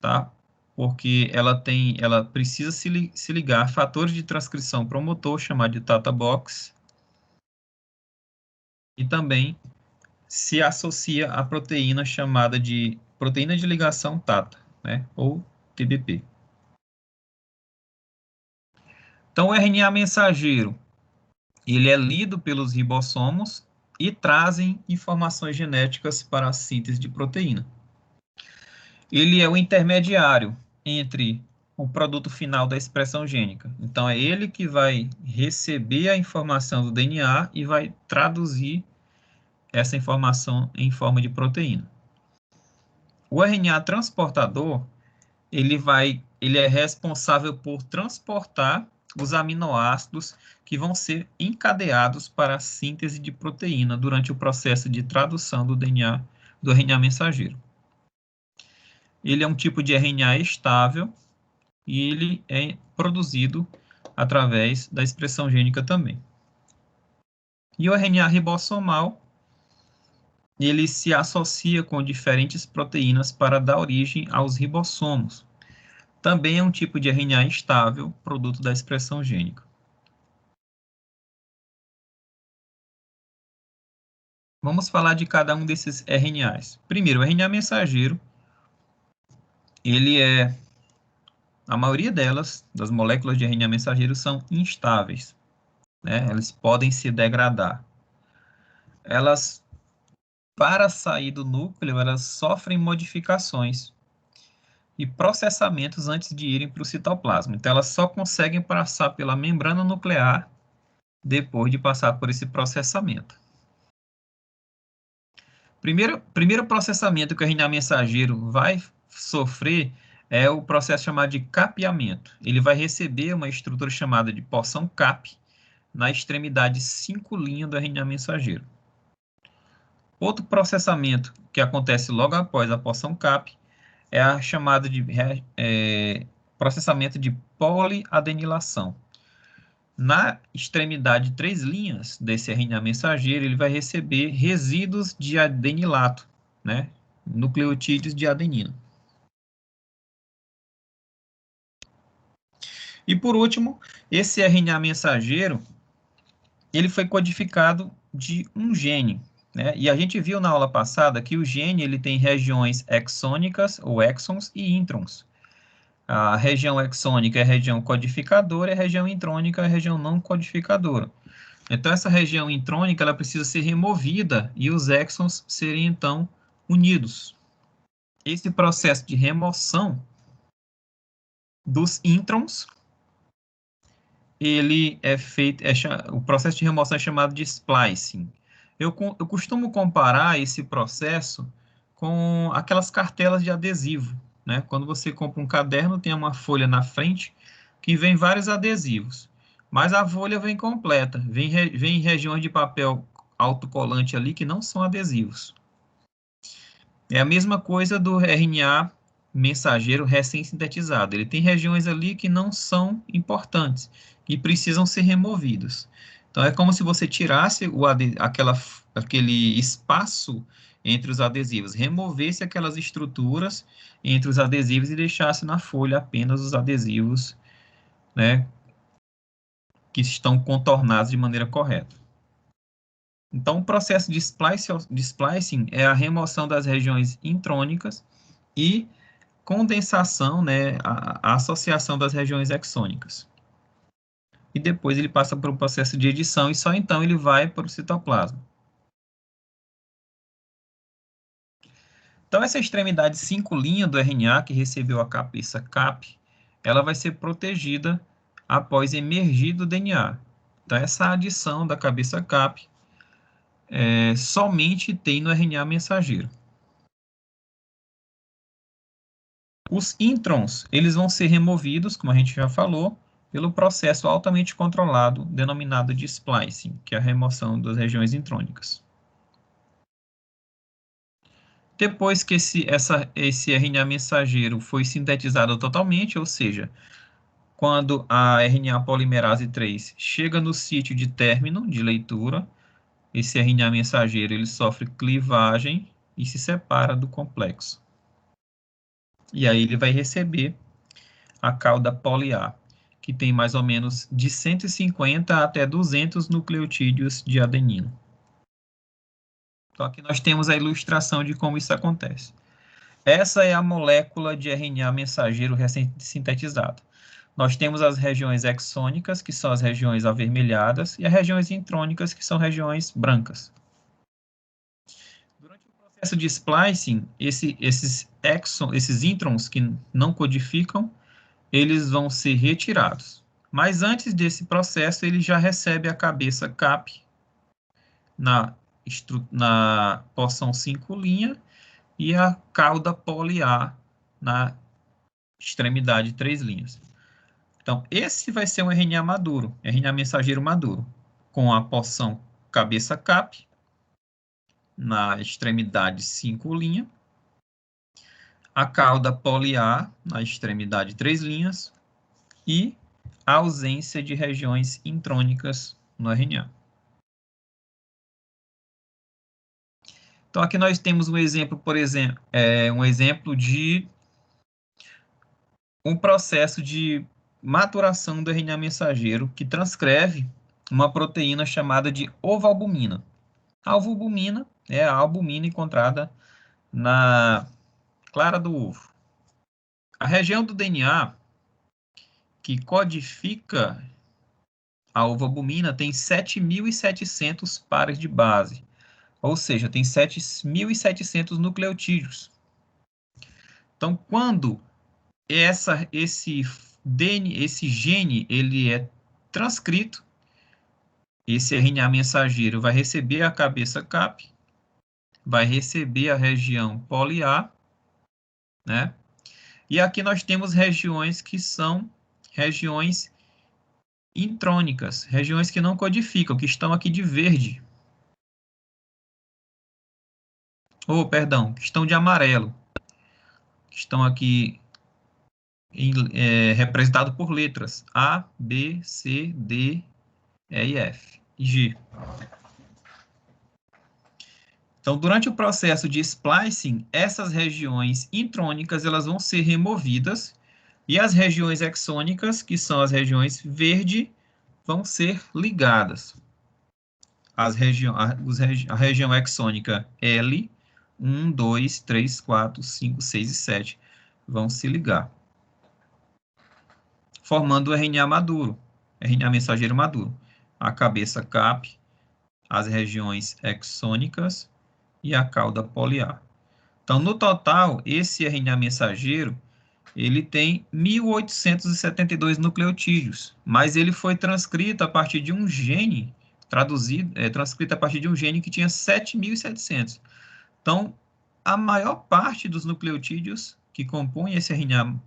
tá? Porque ela precisa se ligar a fatores de transcrição promotor, chamado de Tata Box, e também se associa à proteína chamada de proteína de ligação Tata, né? Ou TBP. Então, o RNA mensageiro, ele é lido pelos ribossomos e trazem informações genéticas para a síntese de proteína. Ele é o intermediário entre o produto final da expressão gênica. Então, é ele que vai receber a informação do DNA e vai traduzir essa informação em forma de proteína. O RNA transportador, ele é responsável por transportar os aminoácidos que vão ser encadeados para a síntese de proteína durante o processo de tradução do DNA, do RNA mensageiro. Ele é um tipo de RNA estável e ele é produzido através da expressão gênica também. E o RNA ribossomal, ele se associa com diferentes proteínas para dar origem aos ribossomos. Também é um tipo de RNA estável, produto da expressão gênica. Vamos falar de cada um desses RNAs. Primeiro, o RNA mensageiro, a maioria delas, das moléculas de RNA mensageiro, são instáveis, né? Elas podem se degradar. Elas, para sair do núcleo, elas sofrem modificações e processamentos antes de irem para o citoplasma. Então, elas só conseguem passar pela membrana nuclear depois de passar por esse processamento. Primeiro processamento que o RNA mensageiro vai sofrer é o processo chamado de capeamento. Ele vai receber uma estrutura chamada de porção cap na extremidade 5' do RNA mensageiro. Outro processamento que acontece logo após a porção cap é a chamada de processamento de poliadenilação. Na extremidade 3' desse RNA mensageiro, ele vai receber resíduos de adenilato, né? Nucleotídeos de adenina. E por último, esse RNA mensageiro, ele foi codificado de um gene, né? E a gente viu na aula passada que o gene ele tem regiões exônicas, ou exons, e introns. A região exônica é a região codificadora e a região intrônica é a região não codificadora. Então, essa região intrônica ela precisa ser removida e os exons serem, então, unidos. Esse processo de remoção dos introns, ele é feito, o processo de remoção é chamado de splicing. Eu costumo comparar esse processo com aquelas cartelas de adesivo, né? Quando você compra um caderno, tem uma folha na frente que vem vários adesivos, mas a folha vem completa, vem regiões de papel autocolante ali que não são adesivos. É a mesma coisa do RNA mensageiro recém-sintetizado. Ele tem regiões ali que não são importantes e precisam ser removidas. Então, é como se você tirasse aquele espaço entre os adesivos, removesse aquelas estruturas entre os adesivos e deixasse na folha apenas os adesivos, né, que estão contornados de maneira correta. Então, o processo de splicing é a remoção das regiões intrônicas e condensação, né, a associação das regiões exônicas. E depois ele passa para o processo de edição e só então ele vai para o citoplasma. Então, essa extremidade 5' do RNA, que recebeu a cabeça CAP, ela vai ser protegida após emergir do DNA. Então, essa adição da cabeça CAP somente tem no RNA mensageiro. Os introns, eles vão ser removidos, como a gente já falou, pelo processo altamente controlado, denominado de splicing, que é a remoção das regiões intrônicas. Depois que esse RNA mensageiro foi sintetizado totalmente, ou seja, quando a RNA polimerase 3 chega no sítio de término de leitura, esse RNA mensageiro ele sofre clivagem e se separa do complexo. E aí ele vai receber a cauda poli-A, que tem mais ou menos de 150 até 200 nucleotídeos de adenina. Então, aqui nós temos a ilustração de como isso acontece. Essa é a molécula de RNA mensageiro recém-sintetizada. Nós temos as regiões exônicas, que são as regiões avermelhadas, e as regiões intrônicas, que são regiões brancas. Durante o processo de splicing, esses introns que não codificam, eles vão ser retirados. Mas antes desse processo, ele já recebe a cabeça CAP na porção 5' e a cauda poli-A na extremidade 3'. Então, esse vai ser um RNA maduro, RNA mensageiro maduro, com a porção cabeça CAP na extremidade 5', a cauda poli-A na extremidade 3' e a ausência de regiões intrônicas no RNA. Então, aqui nós temos um exemplo, por exemplo, um exemplo de um processo de maturação do RNA mensageiro que transcreve uma proteína chamada de ovalbumina. A ovalbumina é a albumina encontrada na clara do ovo. A região do DNA que codifica a ovalbumina tem 7.700 pares de base, ou seja, tem 7.700 nucleotídeos. Então, quando esse gene ele é transcrito, esse RNA mensageiro vai receber a cabeça CAP, vai receber a região poli-A, né? E aqui nós temos regiões que são regiões intrônicas, regiões que não codificam, que estão aqui de verde. Perdão, que estão de amarelo, que estão aqui representado por letras A, B, C, D, E e F e G. Então, durante o processo de splicing, essas regiões intrônicas elas vão ser removidas e as regiões exônicas, que são as regiões verde, vão ser ligadas. A região exônica L, 1, 2, 3, 4, 5, 6 e 7 vão se ligar, formando o RNA maduro, RNA mensageiro maduro. A cabeça CAP, as regiões exônicas e a cauda poli-A. Então, no total, esse RNA mensageiro, ele tem 1.872 nucleotídeos, mas ele foi transcrito a partir de um gene, transcrito a partir de um gene que tinha 7.700. Então, a maior parte dos nucleotídeos que compõem esse RNA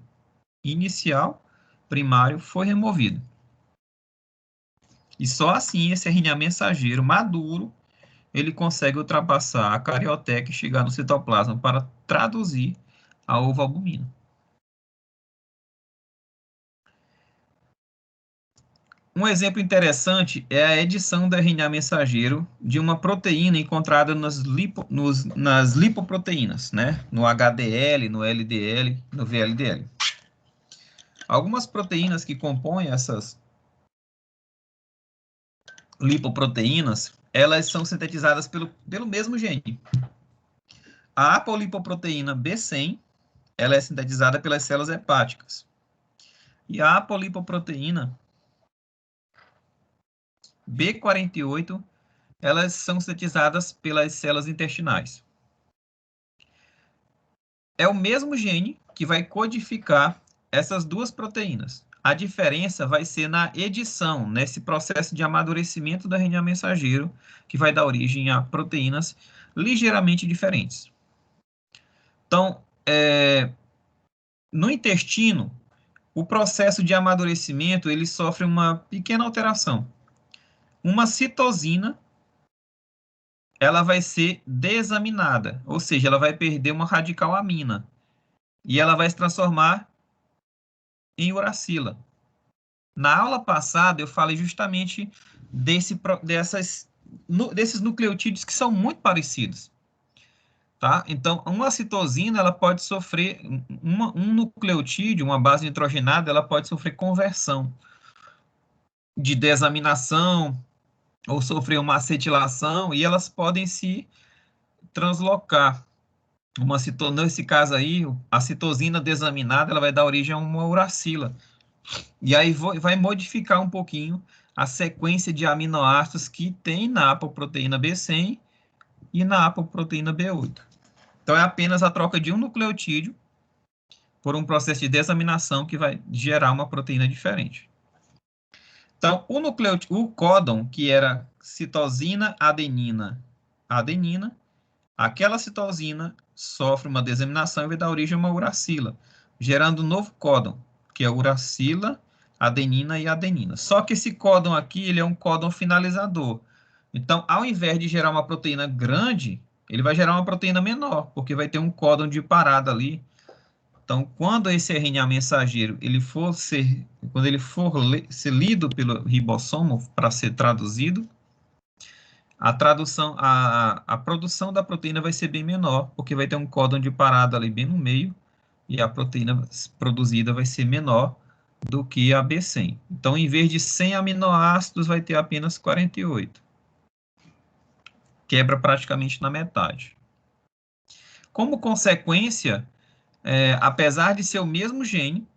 inicial, primário, foi removido. E só assim esse RNA mensageiro maduro, ele consegue ultrapassar a carioteca e chegar no citoplasma para traduzir a ovalbumina. Um exemplo interessante é a edição do RNA mensageiro de uma proteína encontrada nas lipoproteínas, né? No HDL, no LDL, no VLDL. Algumas proteínas que compõem essas lipoproteínas, elas são sintetizadas pelo mesmo gene. A apolipoproteína B100, ela é sintetizada pelas células hepáticas. E a apolipoproteína B48, elas são sintetizadas pelas células intestinais. É o mesmo gene que vai codificar essas duas proteínas. A diferença vai ser na edição, nesse processo de amadurecimento do RNA mensageiro, que vai dar origem a proteínas ligeiramente diferentes. Então, no intestino, o processo de amadurecimento, ele sofre uma pequena alteração. Uma citosina, ela vai ser desaminada, ou seja, ela vai perder uma radical amina, e ela vai se transformar em uracila. Na aula passada, eu falei justamente desses nucleotídeos que são muito parecidos. Tá? Então, uma citosina, ela pode sofrer, um nucleotídeo, uma base nitrogenada, ela pode sofrer conversão de desaminação, ou sofrer uma acetilação, e elas podem se translocar. Nesse caso aí, a citosina desaminada, ela vai dar origem a uma uracila. E aí vai modificar um pouquinho a sequência de aminoácidos que tem na apoproteína B100 e na apoproteína B8. Então, é apenas a troca de um nucleotídeo por um processo de desaminação que vai gerar uma proteína diferente. Então, o códon, que era citosina, adenina, adenina, aquela citosina sofre uma desaminação e vai dar origem a uma uracila, gerando um novo códon, que é uracila, adenina e adenina. Só que esse códon aqui, ele é um códon finalizador. Então, ao invés de gerar uma proteína grande, ele vai gerar uma proteína menor, porque vai ter um códon de parada ali. Então, quando esse RNA mensageiro, quando ele for ser lido pelo ribossomo para ser traduzido, a produção da proteína vai ser bem menor, porque vai ter um códon de parada ali bem no meio, e a proteína produzida vai ser menor do que a B100. Então, em vez de 100 aminoácidos, vai ter apenas 48. Quebra praticamente na metade. Como consequência, apesar de ser o mesmo gene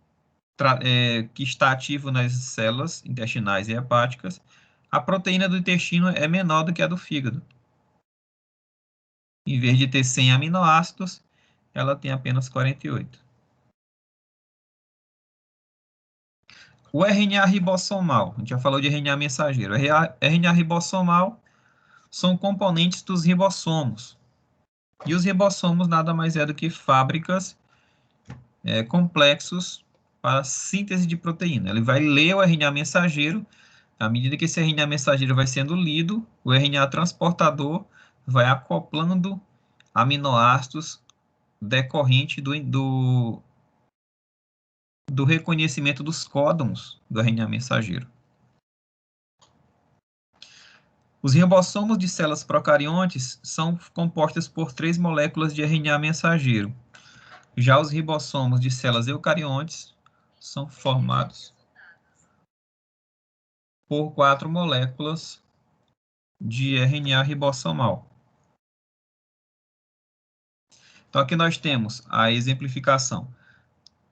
que está ativo nas células intestinais e hepáticas, a proteína do intestino é menor do que a do fígado. Em vez de ter 100 aminoácidos, ela tem apenas 48. O RNA ribossomal, a gente já falou de RNA mensageiro. RNA ribossomal são componentes dos ribossomos. E os ribossomos nada mais é do que fábricas complexos para síntese de proteína. Ele vai ler o RNA mensageiro, à medida que esse RNA mensageiro vai sendo lido, o RNA transportador vai acoplando aminoácidos decorrente do reconhecimento dos códons do RNA mensageiro. Os ribossomos de células procariontes são compostos por 3 moléculas de RNA mensageiro. Já os ribossomos de células eucariontes são formados por 4 moléculas de RNA ribossomal. Então, aqui nós temos a exemplificação.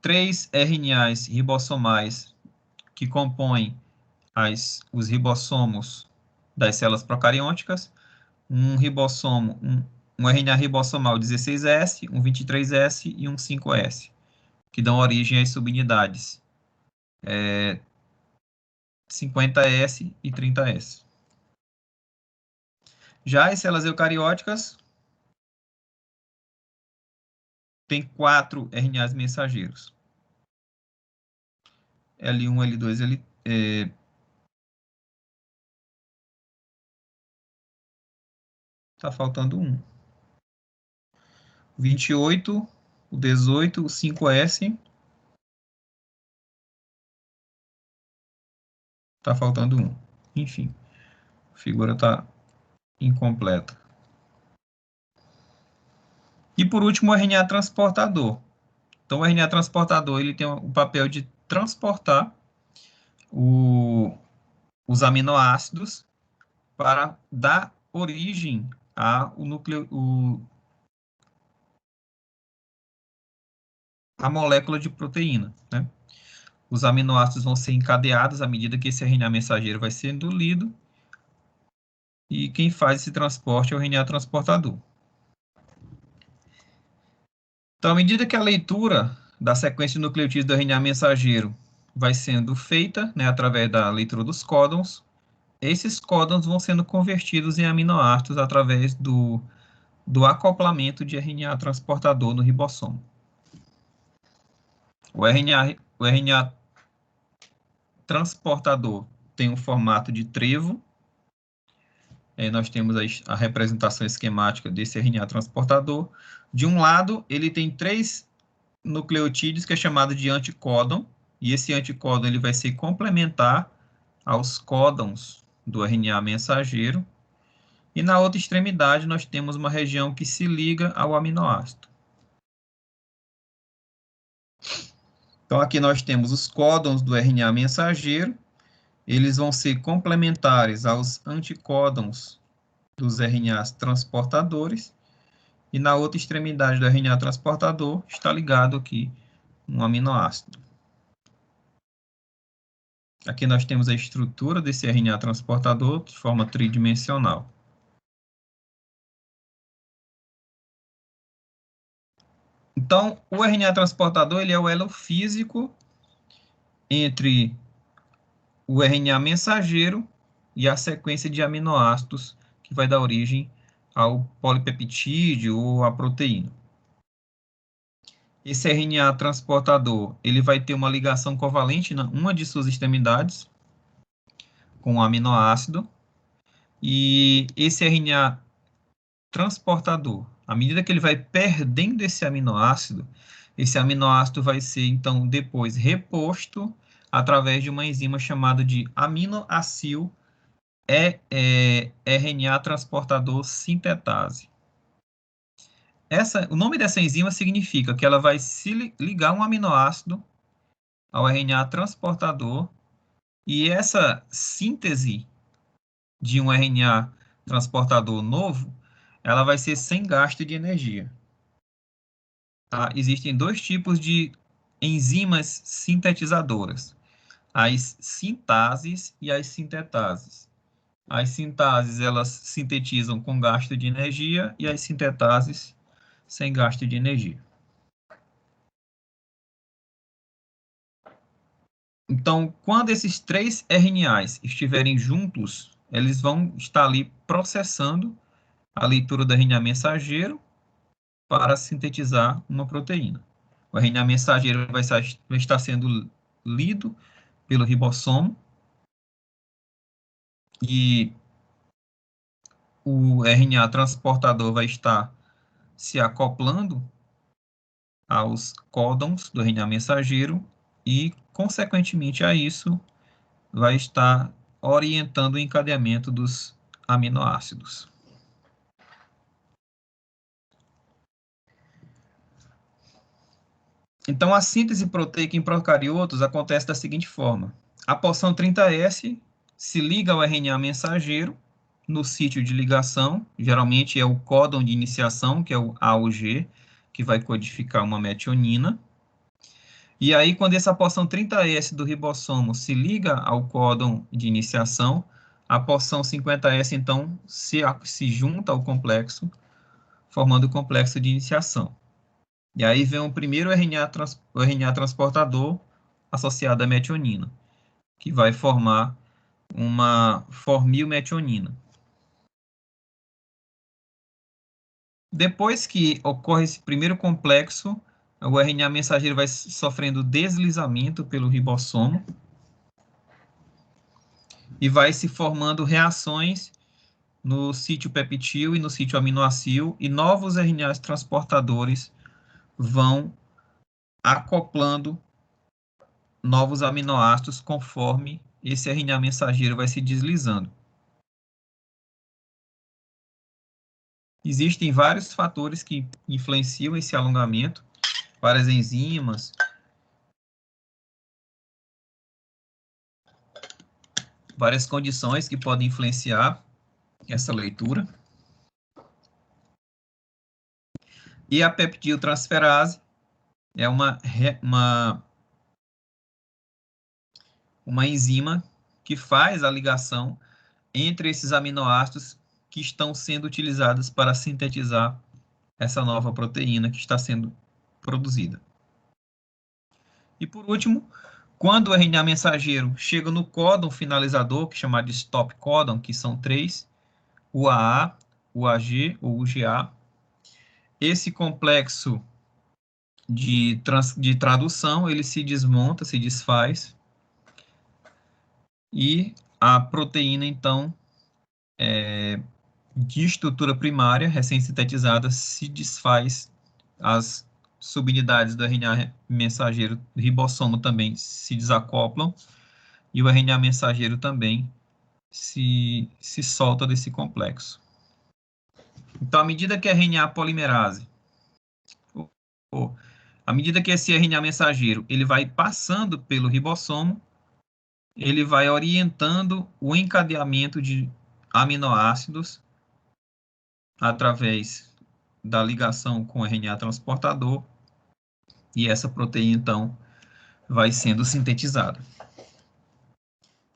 3 RNAs ribossomais que compõem os ribossomos das células procarionticas, um RNA ribossomal 16S, um 23S e um 5S, que dão origem às subunidades 50S e 30S. Já as células eucarióticas têm 4 RNAs mensageiros. L1, L2, tá faltando um. O 28, o 18, o 5S. Tá faltando um. Enfim, a figura tá incompleta. E por último, o RNA transportador. Então, o RNA transportador ele tem o papel de transportar os aminoácidos para dar origem a molécula de proteína, né? Os aminoácidos vão ser encadeados à medida que esse RNA mensageiro vai sendo lido, e quem faz esse transporte é o RNA transportador. Então, à medida que a leitura da sequência de nucleotídeos do RNA mensageiro vai sendo feita, né, através da leitura dos códons, esses códons vão sendo convertidos em aminoácidos através do acoplamento de RNA transportador no ribossomo. O RNA transportador tem um formato de trevo. Nós temos a representação esquemática desse RNA transportador. De um lado, ele tem 3 nucleotídeos, que é chamado de anticódon, e esse anticódon ele vai ser complementar aos códons do RNA mensageiro. E na outra extremidade, nós temos uma região que se liga ao aminoácido. Então, aqui nós temos os códons do RNA mensageiro. Eles vão ser complementares aos anticódons dos RNAs transportadores. E na outra extremidade do RNA transportador está ligado aqui um aminoácido. Aqui nós temos a estrutura desse RNA transportador de forma tridimensional. Então, o RNA transportador ele é o elo físico entre o RNA mensageiro e a sequência de aminoácidos que vai dar origem ao polipeptídeo ou à proteína. Esse RNA transportador ele vai ter uma ligação covalente em uma de suas extremidades com o aminoácido, e esse RNA transportador, à medida que ele vai perdendo esse aminoácido vai ser, então, depois reposto através de uma enzima chamada de aminoacil RNA transportador sintetase. O nome dessa enzima significa que ela vai se ligar um aminoácido ao RNA transportador, e essa síntese de um RNA transportador novo, ela vai ser sem gasto de energia. Tá? Existem 2 tipos de enzimas sintetizadoras: as sintases e as sintetases. As sintases, elas sintetizam com gasto de energia, e as sintetases sem gasto de energia. Então, quando esses 3 RNAs estiverem juntos, eles vão estar ali processando a leitura do RNA mensageiro para sintetizar uma proteína. O RNA mensageiro vai estar sendo lido pelo ribossomo, e o RNA transportador vai estar se acoplando aos códons do RNA mensageiro e, consequentemente a isso, vai estar orientando o encadeamento dos aminoácidos. Então, a síntese proteica em procariotos acontece da seguinte forma: a porção 30S se liga ao RNA mensageiro no sítio de ligação, geralmente é o códon de iniciação, que é o AUG, que vai codificar uma metionina. E aí, quando essa porção 30S do ribossomo se liga ao códon de iniciação, a porção 50S, então, se junta ao complexo, formando o complexo de iniciação. E aí vem o primeiro RNA transportador associado à metionina, que vai formar uma formilmetionina. Depois que ocorre esse primeiro complexo, o RNA mensageiro vai sofrendo deslizamento pelo ribossomo e vai se formando reações no sítio peptil e no sítio aminoacil, e novos RNAs transportadores vão acoplando novos aminoácidos conforme esse RNA mensageiro vai se deslizando. Existem vários fatores que influenciam esse alongamento, várias enzimas, várias condições que podem influenciar essa leitura. E a peptidiotransferase é uma enzima que faz a ligação entre esses aminoácidos que estão sendo utilizados para sintetizar essa nova proteína que está sendo produzida. E por último, quando o RNA mensageiro chega no códon finalizador, que é chamado de stop códon, que são 3, UAA, UAG ou UGA, esse complexo de tradução, ele se desmonta, se desfaz, e a proteína, então, de estrutura primária, recém-sintetizada, se desfaz, as subunidades do RNA mensageiro ribossomo também se desacoplam, e o RNA mensageiro também se solta desse complexo. Então, à medida que a RNA polimerase, à medida que esse RNA mensageiro ele vai passando pelo ribossomo, ele vai orientando o encadeamento de aminoácidos através da ligação com o RNA transportador, e essa proteína, então, vai sendo sintetizada.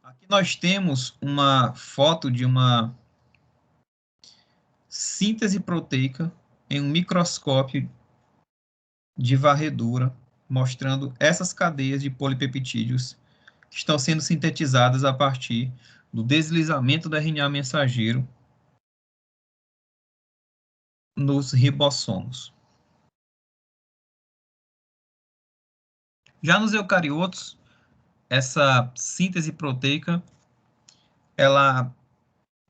Aqui nós temos uma foto de uma síntese proteica em um microscópio de varredura, mostrando essas cadeias de polipeptídeos que estão sendo sintetizadas a partir do deslizamento do RNA mensageiro nos ribossomos. Já nos eucariotos, essa síntese proteica, ela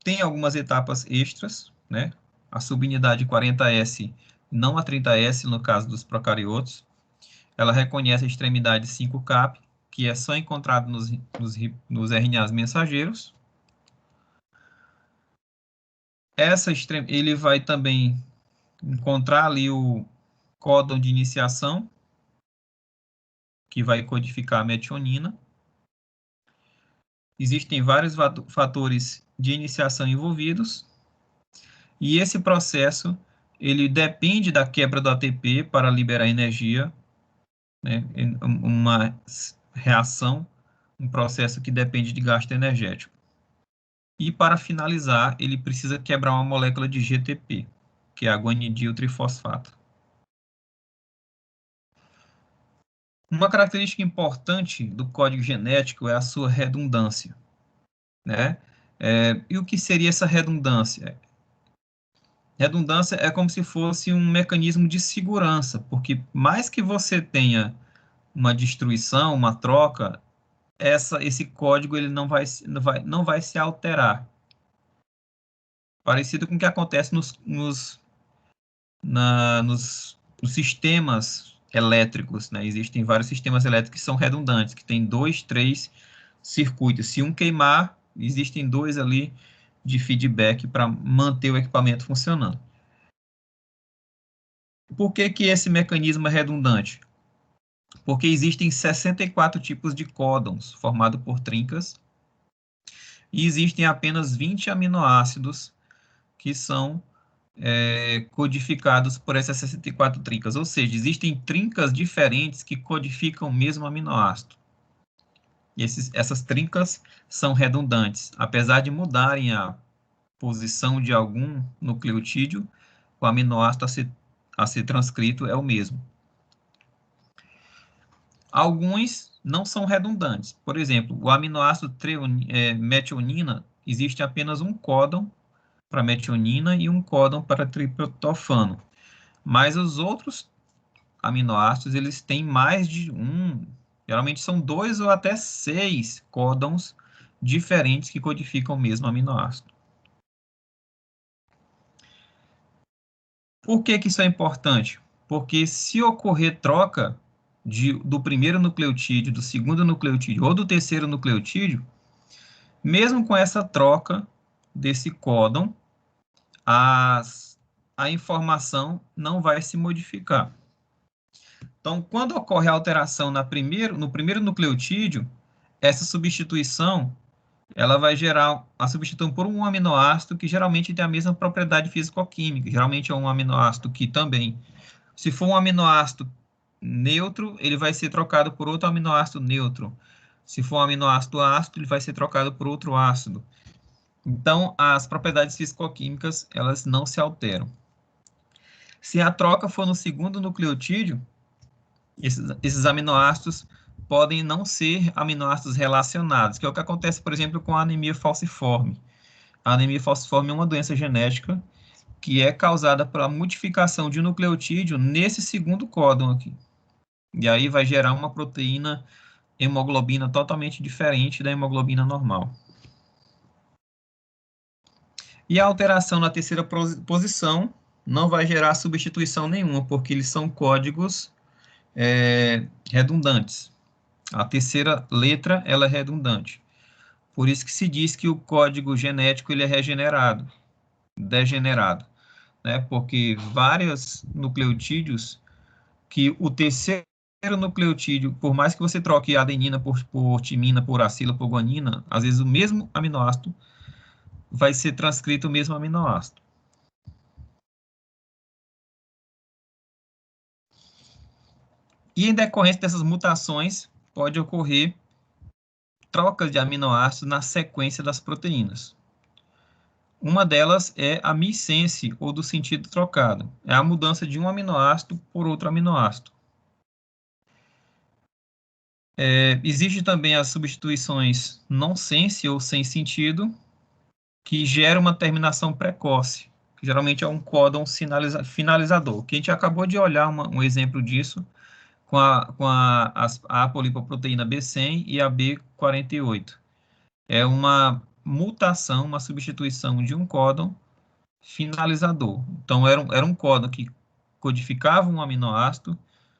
tem algumas etapas extras, né? A subunidade 40S, não a 30S no caso dos procariotos. Ela reconhece a extremidade 5-cap, que é só encontrado nos RNAs mensageiros. Ele vai também encontrar ali o códon de iniciação, que vai codificar a metionina. Existem vários fatores de iniciação envolvidos, e esse processo ele depende da quebra do ATP para liberar energia, né? Uma reação, um processo que depende de gasto energético. E para finalizar, ele precisa quebrar uma molécula de GTP, que é a guanidiltrifosfato. Uma característica importante do código genético é a sua redundância, né? E o que seria essa redundância? Redundância é como se fosse um mecanismo de segurança, porque mais que você tenha uma destruição, uma troca, esse código ele não vai se alterar. Parecido com o que acontece nos sistemas elétricos, né? Existem vários sistemas elétricos que são redundantes, que tem 2, 3 circuitos. Se um queimar, existem 2 ali de feedback para manter o equipamento funcionando. Por que que esse mecanismo é redundante? Porque existem 64 tipos de códons formados por trincas, e existem apenas 20 aminoácidos que são codificados por essas 64 trincas, ou seja, existem trincas diferentes que codificam o mesmo aminoácido. E essas trincas são redundantes, apesar de mudarem a posição de algum nucleotídeo, o aminoácido a ser transcrito é o mesmo. Alguns não são redundantes. Por exemplo, o aminoácido metionina, existe apenas um códon para metionina e um códon para triptofano. Mas os outros aminoácidos, eles têm mais de um, geralmente são 2 ou até 6 códons diferentes que codificam o mesmo aminoácido. Por que que isso é importante? Porque se ocorrer troca do primeiro nucleotídeo, do segundo nucleotídeo ou do terceiro nucleotídeo, mesmo com essa troca desse códon, a informação não vai se modificar. Então, quando ocorre a alteração no primeiro nucleotídeo, essa substituição ela vai gerar a substituição por um aminoácido que geralmente tem a mesma propriedade físico-química. Geralmente é um aminoácido que também, se for um aminoácido neutro, ele vai ser trocado por outro aminoácido neutro. Se for um aminoácido ácido, ele vai ser trocado por outro ácido. Então, as propriedades físico-químicas, elas não se alteram. Se a troca for no segundo nucleotídeo, esses aminoácidos podem não ser aminoácidos relacionados, que é o que acontece, por exemplo, com a anemia falciforme. A anemia falciforme é uma doença genética que é causada pela modificação de um nucleotídeo nesse segundo códon aqui. E aí vai gerar uma proteína hemoglobina totalmente diferente da hemoglobina normal. E a alteração na terceira posição não vai gerar substituição nenhuma, porque eles são códigos redundantes. A terceira letra, ela é redundante. Por isso que se diz que o código genético ele é regenerado, degenerado, né? Porque vários nucleotídeos que o terceiro nucleotídeo, por mais que você troque a adenina por timina, por acila, por guanina, às vezes o mesmo aminoácido vai ser transcrito o mesmo aminoácido. E em decorrência dessas mutações, pode ocorrer trocas de aminoácidos na sequência das proteínas. Uma delas é a missense, ou do sentido trocado. É a mudança de um aminoácido por outro aminoácido. Existe também as substituições non-sense, ou sem sentido, que gera uma terminação precoce, que geralmente é um códon finalizador, que a gente acabou de olhar um exemplo disso com a apolipoproteína B100 e a B48. É uma mutação, uma substituição de um códon finalizador. Então, era um códon que codificava um aminoácido,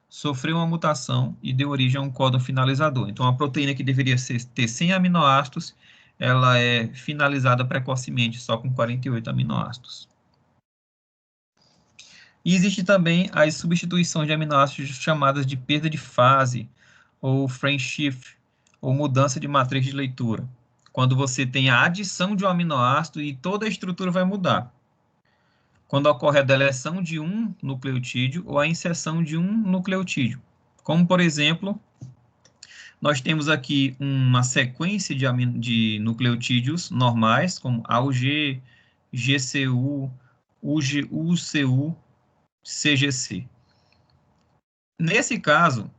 sofreu uma mutação e deu origem a um códon finalizador. Então, a proteína que deveria ter 100 aminoácidos, ela é finalizada precocemente, só com 48 aminoácidos. E existe também as substituições de aminoácidos chamadas de perda de fase, ou frame shift, ou mudança de matriz de leitura. Quando você tem a adição de um aminoácido e toda a estrutura vai mudar. Quando ocorre a deleção de um nucleotídeo ou a inserção de um nucleotídeo. Como, por exemplo, nós temos aqui uma sequência de nucleotídeos normais, como AUG, GCU, UCU, CGC. Nesse caso,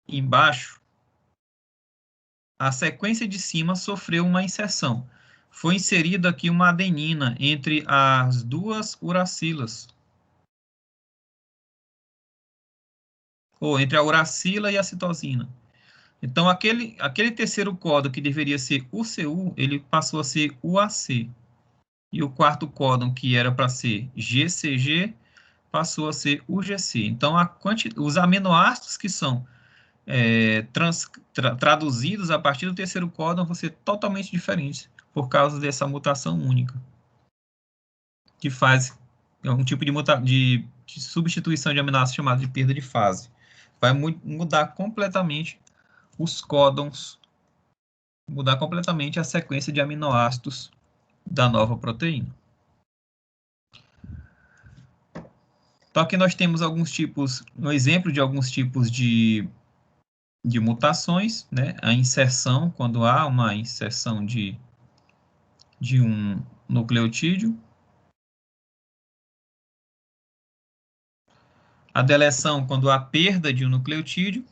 embaixo, a sequência de cima sofreu uma inserção. Foi inserida aqui uma adenina entre as duas uracilas, ou entre a uracila e a citosina. Então, aquele terceiro códon que deveria ser UCU, ele passou a ser UAC. E o quarto códon, que era para ser GCG, passou a ser UGC. Então, os aminoácidos que são traduzidos a partir do terceiro códon vão ser totalmente diferentes por causa dessa mutação única, que faz um tipo de substituição de aminoácidos chamado de perda de fase. Vai mudar completamente os códons, mudar completamente a sequência de aminoácidos da nova proteína. Então, aqui nós temos um exemplo de alguns tipos de mutações, né? A inserção, quando há uma inserção de um nucleotídeo. A deleção, quando há perda de um nucleotídeo.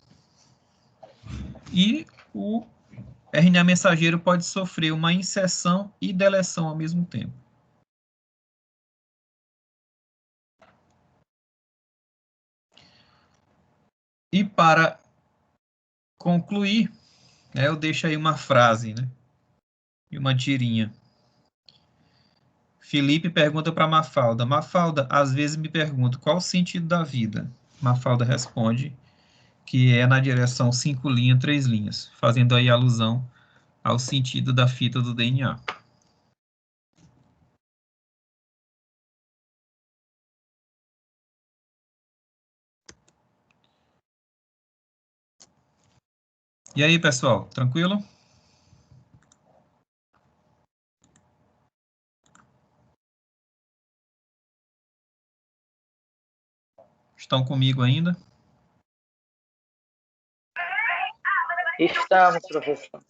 E o RNA mensageiro pode sofrer uma inserção e deleção ao mesmo tempo. E para concluir, né, eu deixo aí uma frase, né, e uma tirinha. Felipe pergunta para Mafalda: Mafalda, às vezes me pergunto qual o sentido da vida. Mafalda responde que é na direção 5 linhas, 3 linhas, fazendo aí alusão ao sentido da fita do DNA. E aí, pessoal, tranquilo? Estão comigo ainda? Estamos, professor.